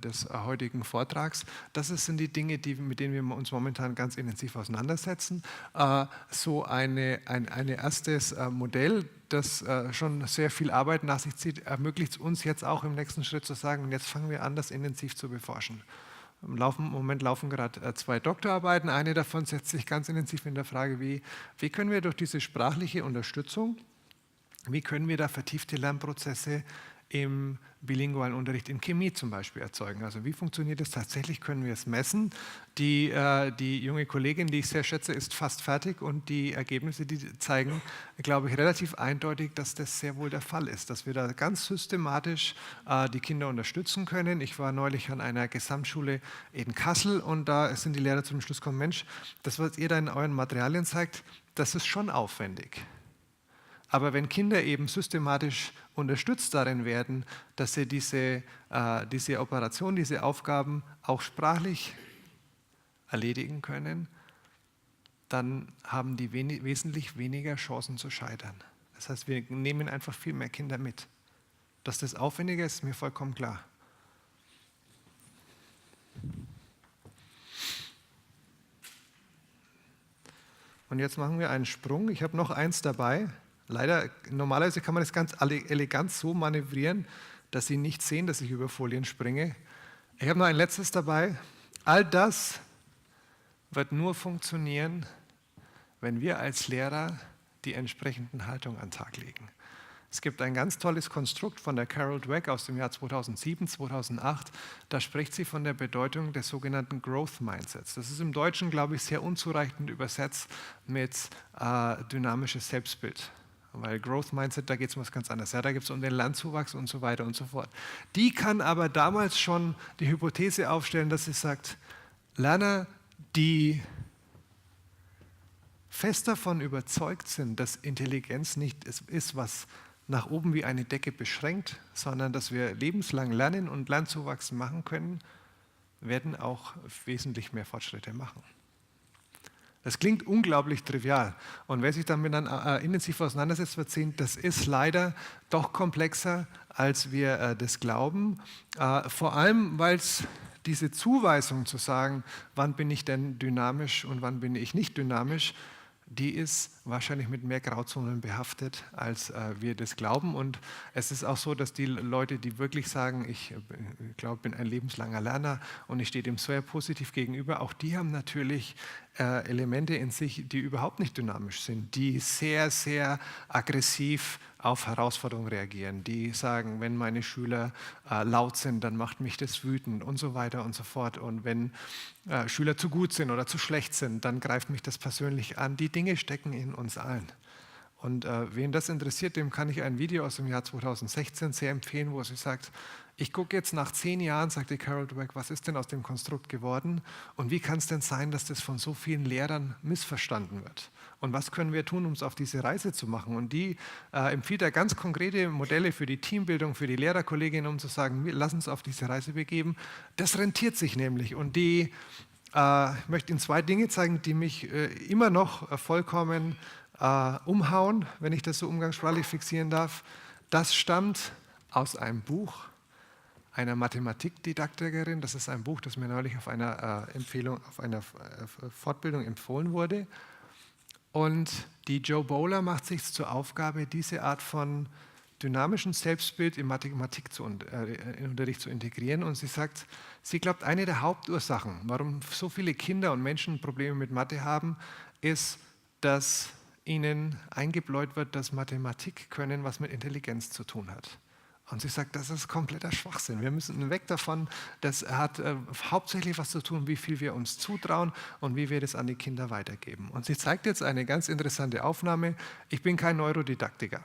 [SPEAKER 1] des heutigen Vortrags. Das sind die Dinge, mit denen wir uns momentan ganz intensiv auseinandersetzen. So ein erstes Modell, das schon sehr viel Arbeit nach sich zieht, ermöglicht es uns jetzt auch im nächsten Schritt zu sagen, und jetzt fangen wir an, das intensiv zu beforschen. Im Moment laufen gerade 2 Doktorarbeiten. Eine davon setzt sich ganz intensiv in der Frage, wie können wir durch diese sprachliche Unterstützung, wie können wir da vertiefte Lernprozesse im bilingualen Unterricht in Chemie zum Beispiel erzeugen. Also wie funktioniert das tatsächlich? Können wir es messen? Die junge Kollegin, die ich sehr schätze, ist fast fertig und die Ergebnisse, die zeigen, glaube ich, relativ eindeutig, dass das sehr wohl der Fall ist, dass wir da ganz systematisch die Kinder unterstützen können. Ich war neulich an einer Gesamtschule in Kassel und da sind die Lehrer zum Schluss gekommen, Mensch, das, was ihr da in euren Materialien zeigt, das ist schon aufwendig. Aber wenn Kinder eben systematisch unterstützt darin werden, dass sie diese Operation, diese Aufgaben auch sprachlich erledigen können, dann haben die wesentlich weniger Chancen zu scheitern. Das heißt, wir nehmen einfach viel mehr Kinder mit. Dass das aufwendiger ist, ist mir vollkommen klar. Und jetzt machen wir einen Sprung. Ich habe noch eins dabei. leider, normalerweise kann man das ganz elegant so manövrieren, dass Sie nicht sehen, dass ich über Folien springe. Ich habe noch ein letztes dabei. All das wird nur funktionieren, wenn wir als Lehrer die entsprechenden Haltungen an den Tag legen. Es gibt ein ganz tolles Konstrukt von der Carol Dweck aus dem Jahr 2007, 2008. Da spricht sie von der Bedeutung des sogenannten Growth Mindsets. Das ist im Deutschen, glaube ich, sehr unzureichend übersetzt mit dynamisches Selbstbild. Weil Growth Mindset, da geht es um was ganz anderes. Ja, da geht es um den Lernzuwachs und so weiter und so fort. Die kann aber damals schon die Hypothese aufstellen, dass sie sagt, Lerner, die fest davon überzeugt sind, dass Intelligenz nicht ist, was nach oben wie eine Decke beschränkt, sondern dass wir lebenslang lernen und Lernzuwachs machen können, werden auch wesentlich mehr Fortschritte machen. Das klingt unglaublich trivial. Und wer sich damit dann intensiv auseinandersetzt, wird sehen, das ist leider doch komplexer, als wir das glauben. Vor allem, weil es diese Zuweisung zu sagen, wann bin ich denn dynamisch und wann bin ich nicht dynamisch, die ist wahrscheinlich mit mehr Grauzonen behaftet, als wir das glauben. Und es ist auch so, dass die Leute, die wirklich sagen, ich glaube, bin ein lebenslanger Lerner und ich stehe dem sehr positiv gegenüber, auch die haben natürlich Elemente in sich, die überhaupt nicht dynamisch sind, die sehr, sehr aggressiv auf Herausforderungen reagieren, die sagen, wenn meine Schüler laut sind, dann macht mich das wütend und so weiter und so fort. Und wenn Schüler zu gut sind oder zu schlecht sind, dann greift mich das persönlich an. Die Dinge stecken in uns allen. Und wen das interessiert, dem kann ich ein Video aus dem Jahr 2016 sehr empfehlen, wo sie sagt, ich gucke jetzt nach 10 Jahren, sagte Carol Dweck, was ist denn aus dem Konstrukt geworden und wie kann es denn sein, dass das von so vielen Lehrern missverstanden wird? Und was können wir tun, um es auf diese Reise zu machen? Und die empfiehlt da ganz konkrete Modelle für die Teambildung, für die Lehrerkolleginnen, um zu sagen, lass uns auf diese Reise begeben. Das rentiert sich nämlich. Und ich möchte Ihnen 2 Dinge zeigen, die mich immer noch vollkommen umhauen, wenn ich das so umgangssprachlich fixieren darf. Das stammt aus einem Buch einer Mathematikdidaktikerin. Das ist ein Buch, das mir neulich auf einer Fortbildung empfohlen wurde. Und die Jo Boaler macht sich zur Aufgabe, diese Art von dynamischen Selbstbild im Mathematikunterricht zu integrieren. Und sie sagt, sie glaubt, eine der Hauptursachen, warum so viele Kinder und Menschen Probleme mit Mathe haben, ist, dass ihnen eingebläut wird, dass Mathematik können was mit Intelligenz zu tun hat. Und sie sagt, das ist kompletter Schwachsinn. Wir müssen weg davon. Das hat hauptsächlich was zu tun, wie viel wir uns zutrauen und wie wir das an die Kinder weitergeben. Und sie zeigt jetzt eine ganz interessante Aufnahme. Ich bin kein Neurodidaktiker.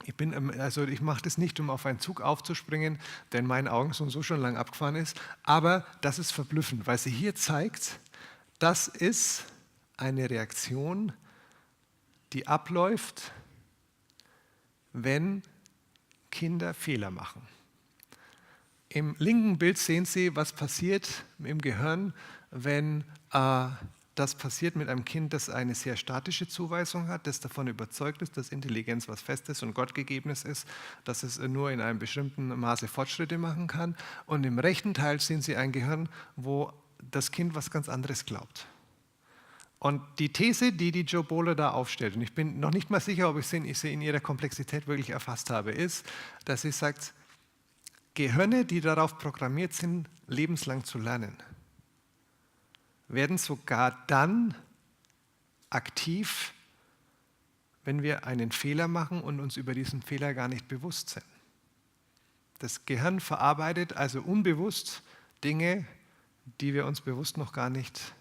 [SPEAKER 1] Ich mache das nicht, um auf einen Zug aufzuspringen, der in meinen Augen so schon lang abgefahren ist. Aber das ist verblüffend, weil sie hier zeigt, das ist eine Reaktion, die abläuft, wenn Kinder Fehler machen. Im linken Bild sehen Sie, was passiert im Gehirn, wenn das passiert mit einem Kind, das eine sehr statische Zuweisung hat, das davon überzeugt ist, dass Intelligenz was Festes und Gottgegebenes ist, dass es nur in einem bestimmten Maße Fortschritte machen kann. Und im rechten Teil sehen Sie ein Gehirn, wo das Kind was ganz anderes glaubt. Und die These, die Jo Boaler da aufstellt, und ich bin noch nicht mal sicher, ob ich sie in ihrer Komplexität wirklich erfasst habe, ist, dass sie sagt, Gehirne, die darauf programmiert sind, lebenslang zu lernen, werden sogar dann aktiv, wenn wir einen Fehler machen und uns über diesen Fehler gar nicht bewusst sind. Das Gehirn verarbeitet also unbewusst Dinge, die wir uns bewusst noch gar nicht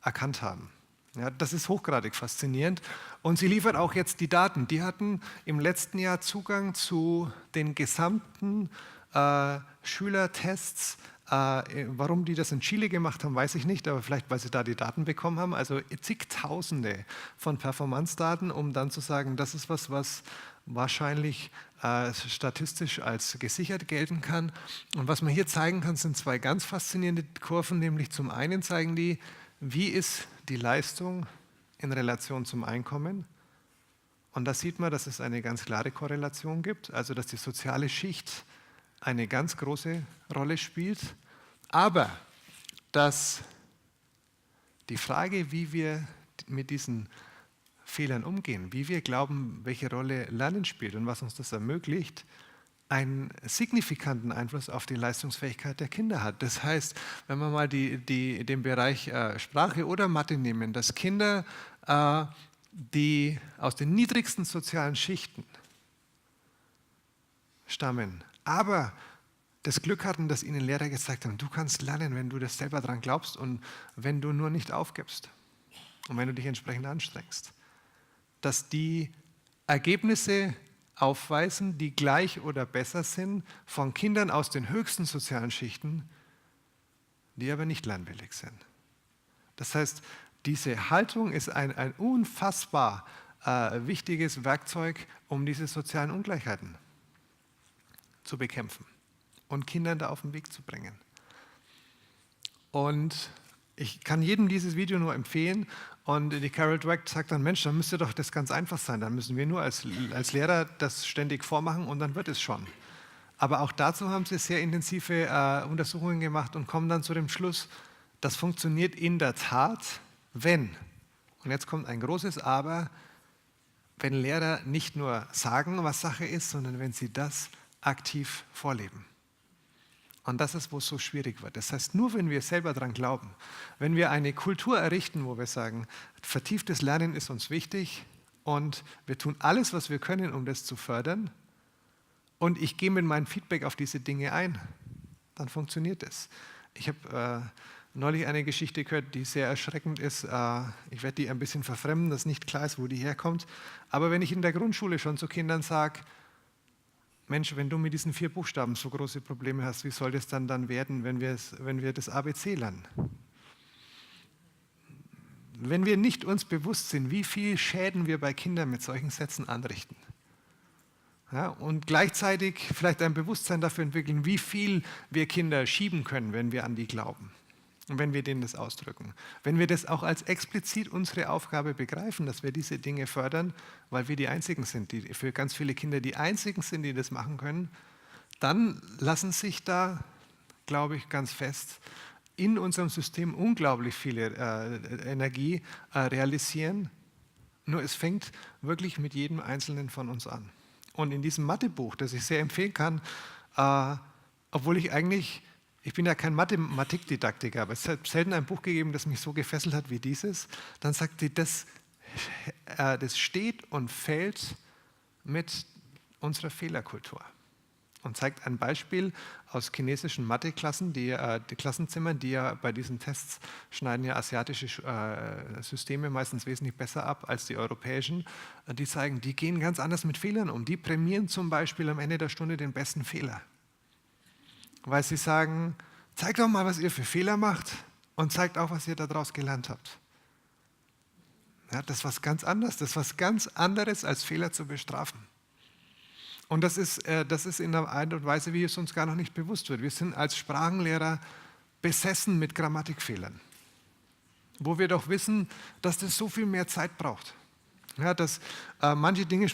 [SPEAKER 1] erkannt haben. Ja, das ist hochgradig faszinierend. Und sie liefert auch jetzt die Daten. Die hatten im letzten Jahr Zugang zu den gesamten Schülertests. Warum die das in Chile gemacht haben, weiß ich nicht, aber vielleicht, weil sie da die Daten bekommen haben. Also zigtausende von Performance-Daten, um dann zu sagen, das ist was wahrscheinlich statistisch als gesichert gelten kann. Und was man hier zeigen kann, sind 2 ganz faszinierende Kurven, nämlich zum einen zeigen die, wie ist die Leistung in Relation zum Einkommen. Und da sieht man, dass es eine ganz klare Korrelation gibt, also dass die soziale Schicht eine ganz große Rolle spielt, aber dass die Frage, wie wir mit diesen Fehlern umgehen, wie wir glauben, welche Rolle Lernen spielt und was uns das ermöglicht, einen signifikanten Einfluss auf die Leistungsfähigkeit der Kinder hat. Das heißt, wenn wir mal den Bereich Sprache oder Mathe nehmen, dass Kinder, die aus den niedrigsten sozialen Schichten stammen, aber das Glück hatten, dass ihnen Lehrer gesagt haben, du kannst lernen, wenn du das selber dran glaubst und wenn du nur nicht aufgibst und wenn du dich entsprechend anstrengst, dass die Ergebnisse aufweisen, die gleich oder besser sind von Kindern aus den höchsten sozialen Schichten, die aber nicht lernwillig sind. Das heißt, diese Haltung ist ein unfassbar wichtiges Werkzeug, um diese sozialen Ungleichheiten zu bekämpfen und Kindern da auf den Weg zu bringen. Und ich kann jedem dieses Video nur empfehlen und die Carol Dweck sagt dann, Mensch, dann müsste doch das ganz einfach sein, dann müssen wir nur als Lehrer das ständig vormachen und dann wird es schon. Aber auch dazu haben sie sehr intensive Untersuchungen gemacht und kommen dann zu dem Schluss, das funktioniert in der Tat, wenn, und jetzt kommt ein großes Aber, wenn Lehrer nicht nur sagen, was Sache ist, sondern wenn sie das aktiv vorleben. Und das ist, wo es so schwierig wird. Das heißt, nur wenn wir selber daran glauben, wenn wir eine Kultur errichten, wo wir sagen, vertieftes Lernen ist uns wichtig und wir tun alles, was wir können, um das zu fördern und ich gehe mit meinem Feedback auf diese Dinge ein, dann funktioniert es. Ich habe neulich eine Geschichte gehört, die sehr erschreckend ist. Ich werde die ein bisschen verfremden, dass nicht klar ist, wo die herkommt. Aber wenn ich in der Grundschule schon zu Kindern sage, Mensch, wenn du mit diesen 4 Buchstaben so große Probleme hast, wie soll das dann werden, wenn wir das ABC lernen? Wenn wir nicht uns bewusst sind, wie viel Schäden wir bei Kindern mit solchen Sätzen anrichten, ja, und gleichzeitig vielleicht ein Bewusstsein dafür entwickeln, wie viel wir Kinder schieben können, wenn wir an die glauben und wenn wir denen das ausdrücken. Wenn wir das auch als explizit unsere Aufgabe begreifen, dass wir diese Dinge fördern, weil wir die Einzigen sind, die für ganz viele Kinder die Einzigen sind, die das machen können, dann lassen sich da, glaube ich, ganz fest in unserem System unglaublich viele Energie realisieren. Nur es fängt wirklich mit jedem Einzelnen von uns an. Und in diesem Mathebuch, das ich sehr empfehlen kann, obwohl ich bin ja kein Mathematikdidaktiker, aber es hat selten ein Buch gegeben, das mich so gefesselt hat wie dieses, dann sagt sie, das steht und fällt mit unserer Fehlerkultur. Und zeigt ein Beispiel aus chinesischen Matheklassen, die Klassenzimmer, die ja bei diesen Tests schneiden ja asiatische Systeme meistens wesentlich besser ab als die europäischen. Die zeigen, die gehen ganz anders mit Fehlern um. Die prämieren zum Beispiel am Ende der Stunde den besten Fehler. Weil sie sagen, zeigt doch mal, was ihr für Fehler macht und zeigt auch, was ihr daraus gelernt habt. Ja, das ist was ganz anderes, das ist was ganz anderes, als Fehler zu bestrafen. Und das ist in einer Art und Weise, wie es uns gar noch nicht bewusst wird. Wir sind als Sprachenlehrer besessen mit Grammatikfehlern, wo wir doch wissen, dass das so viel mehr Zeit braucht. Ja, dass manche Dinge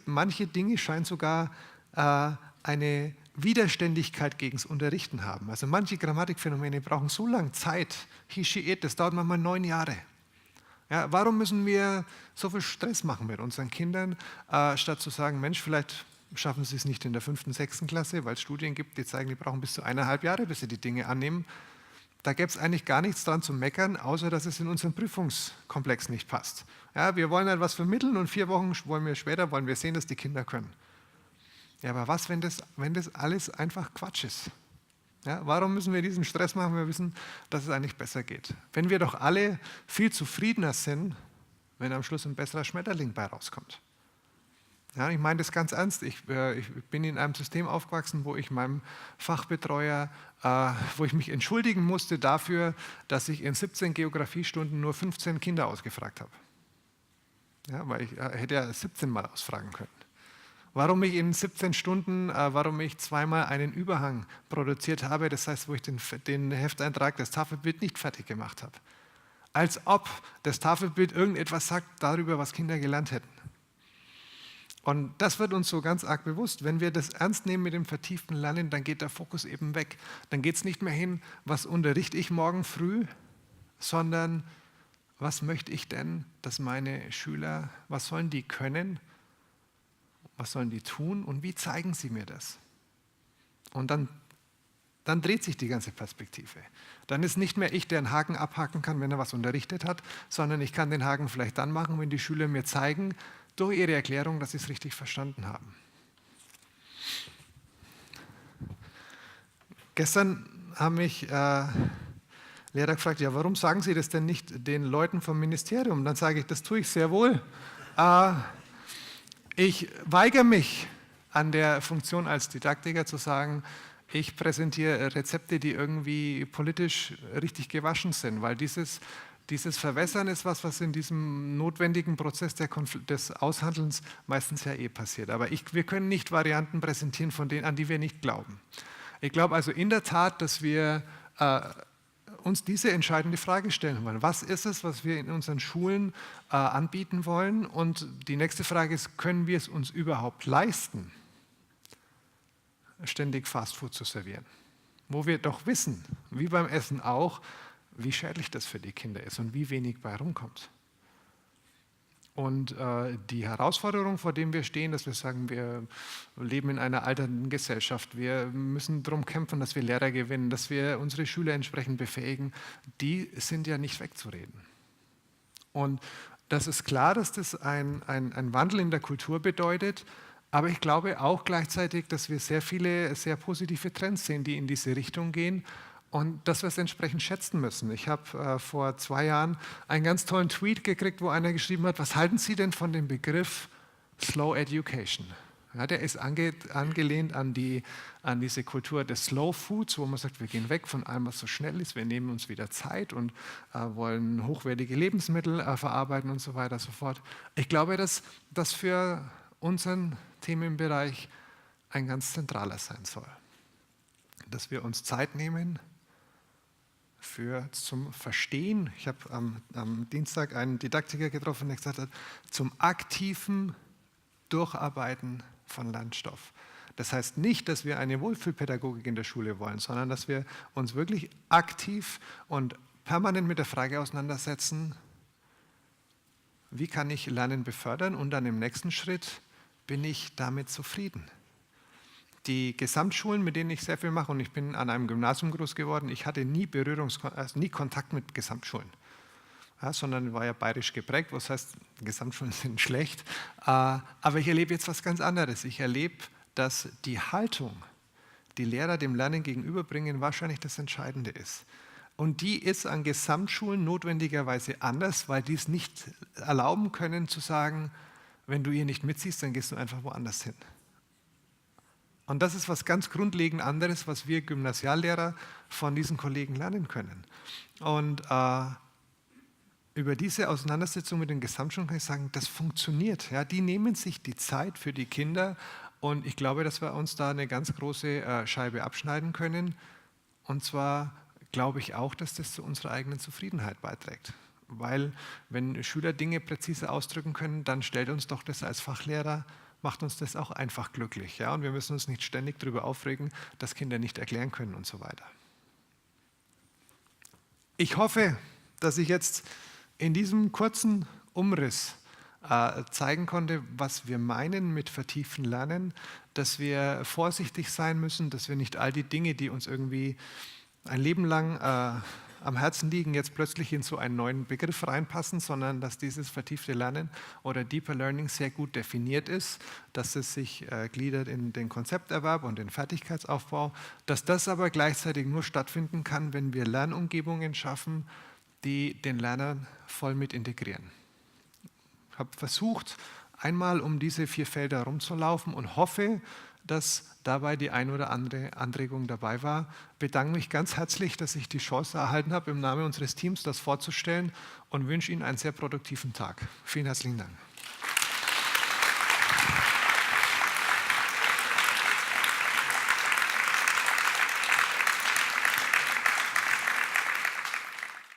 [SPEAKER 1] manche Dinge scheinen sogar eine Widerständigkeit gegen das Unterrichten haben. Also manche Grammatikphänomene brauchen so lange Zeit. He, she, it, das dauert manchmal 9 Jahre. Ja, warum müssen wir so viel Stress machen mit unseren Kindern, statt zu sagen, Mensch, vielleicht schaffen sie es nicht in der 5., 6. Klasse, weil es Studien gibt, die zeigen, die brauchen bis zu 1,5 Jahre, bis sie die Dinge annehmen. Da gäbe es eigentlich gar nichts dran zu meckern, außer dass es in unseren Prüfungskomplex nicht passt. Ja, wir wollen etwas vermitteln und 4 Wochen später wollen wir sehen, dass die Kinder können. Ja, aber was, wenn das alles einfach Quatsch ist? Ja, warum müssen wir diesen Stress machen, wenn wir wissen, dass es eigentlich besser geht? Wenn wir doch alle viel zufriedener sind, wenn am Schluss ein besserer Schmetterling bei rauskommt. Ja, ich meine das ganz ernst. Ich bin in einem System aufgewachsen, wo ich meinem Fachbetreuer, wo ich mich entschuldigen musste dafür, dass ich in 17 Geografiestunden nur 15 Kinder ausgefragt habe. Ja, weil ich hätte ja 17 Mal ausfragen können. Warum ich in 17 Stunden, warum ich 2-mal einen Überhang produziert habe, das heißt, wo ich den Hefteintrag, das Tafelbild nicht fertig gemacht habe. Als ob das Tafelbild irgendetwas sagt darüber, was Kinder gelernt hätten. Und das wird uns so ganz arg bewusst. Wenn wir das ernst nehmen mit dem vertieften Lernen, dann geht der Fokus eben weg. Dann geht es nicht mehr hin, was unterrichte ich morgen früh, sondern was möchte ich denn, dass meine Schüler, was sollen die können, was sollen die tun und wie zeigen sie mir das? Und dann dreht sich die ganze Perspektive. Dann ist nicht mehr ich, der einen Haken abhaken kann, wenn er was unterrichtet hat, sondern ich kann den Haken vielleicht dann machen, wenn die Schüler mir zeigen, durch ihre Erklärung, dass sie es richtig verstanden haben. Gestern haben mich Lehrer gefragt, ja, warum sagen Sie das denn nicht den Leuten vom Ministerium? Dann sage ich, das tue ich sehr wohl. Ich weigere mich an der Funktion als Didaktiker zu sagen, ich präsentiere Rezepte, die irgendwie politisch richtig gewaschen sind, weil dieses Verwässern ist was in diesem notwendigen Prozess des Aushandelns meistens ja passiert. Aber wir können nicht Varianten präsentieren, an die wir nicht glauben. Ich glaube also in der Tat, dass wir uns diese entscheidende Frage stellen wollen. Was ist es, was wir in unseren Schulen anbieten wollen? Und die nächste Frage ist, können wir es uns überhaupt leisten, ständig Fastfood zu servieren? Wo wir doch wissen, wie beim Essen auch, wie schädlich das für die Kinder ist und wie wenig bei rumkommt. Und die Herausforderung, vor der wir stehen, dass wir sagen, wir leben in einer alternden Gesellschaft, wir müssen darum kämpfen, dass wir Lehrer gewinnen, dass wir unsere Schüler entsprechend befähigen, die sind ja nicht wegzureden. Und das ist klar, dass das ein Wandel in der Kultur bedeutet, aber ich glaube auch gleichzeitig, dass wir sehr viele sehr positive Trends sehen, die in diese Richtung gehen. Und dass wir es entsprechend schätzen müssen. Ich habe vor 2 Jahren einen ganz tollen Tweet gekriegt, wo einer geschrieben hat, was halten Sie denn von dem Begriff Slow Education? Ja, der ist angelehnt an diese Kultur des Slow Foods, wo man sagt, wir gehen weg von allem, was so schnell ist, wir nehmen uns wieder Zeit und wollen hochwertige Lebensmittel verarbeiten und so weiter und so fort. Ich glaube, dass das für unseren Themenbereich ein ganz zentraler sein soll. Dass wir uns Zeit nehmen zum Verstehen. Ich habe am Dienstag einen Didaktiker getroffen, der gesagt hat, zum aktiven Durcharbeiten von Lernstoff. Das heißt nicht, dass wir eine Wohlfühlpädagogik in der Schule wollen, sondern dass wir uns wirklich aktiv und permanent mit der Frage auseinandersetzen, wie kann ich Lernen befördern und dann im nächsten Schritt bin ich damit zufrieden. Die Gesamtschulen, mit denen ich sehr viel mache, und ich bin an einem Gymnasium groß geworden, ich hatte nie Kontakt mit Gesamtschulen, ja, sondern war ja bayerisch geprägt, was heißt, Gesamtschulen sind schlecht. Aber ich erlebe jetzt was ganz anderes. Ich erlebe, dass die Haltung, die Lehrer dem Lernen gegenüberbringen, wahrscheinlich das Entscheidende ist. Und die ist an Gesamtschulen notwendigerweise anders, weil die es nicht erlauben können zu sagen, wenn du hier nicht mitziehst, dann gehst du einfach woanders hin. Und das ist was ganz grundlegend anderes, was wir Gymnasiallehrer von diesen Kollegen lernen können. Und über diese Auseinandersetzung mit den Gesamtschulen kann ich sagen, das funktioniert. Ja, die nehmen sich die Zeit für die Kinder und ich glaube, dass wir uns da eine ganz große Scheibe abschneiden können. Und zwar glaube ich auch, dass das zu unserer eigenen Zufriedenheit beiträgt. Weil wenn Schüler Dinge präzise ausdrücken können, dann stellt uns doch das als Fachlehrer, macht uns das auch einfach glücklich. Ja? Und wir müssen uns nicht ständig darüber aufregen, dass Kinder nicht erklären können und so weiter. Ich hoffe, dass ich jetzt in diesem kurzen Umriss zeigen konnte, was wir meinen mit vertieften Lernen, dass wir vorsichtig sein müssen, dass wir nicht all die Dinge, die uns irgendwie ein Leben lang am Herzen liegen, jetzt plötzlich in so einen neuen Begriff reinpassen, sondern dass dieses vertiefte Lernen oder Deeper Learning sehr gut definiert ist, dass es sich gliedert in den Konzepterwerb und den Fertigkeitsaufbau, dass das aber gleichzeitig nur stattfinden kann, wenn wir Lernumgebungen schaffen, die den Lerner voll mit integrieren. Ich habe versucht, einmal um diese 4 Felder herumzulaufen und hoffe, dass dabei die ein oder andere Anregung dabei war. Ich bedanke mich ganz herzlich, dass ich die Chance erhalten habe, im Namen unseres Teams das vorzustellen und wünsche Ihnen einen sehr produktiven Tag. Vielen herzlichen Dank.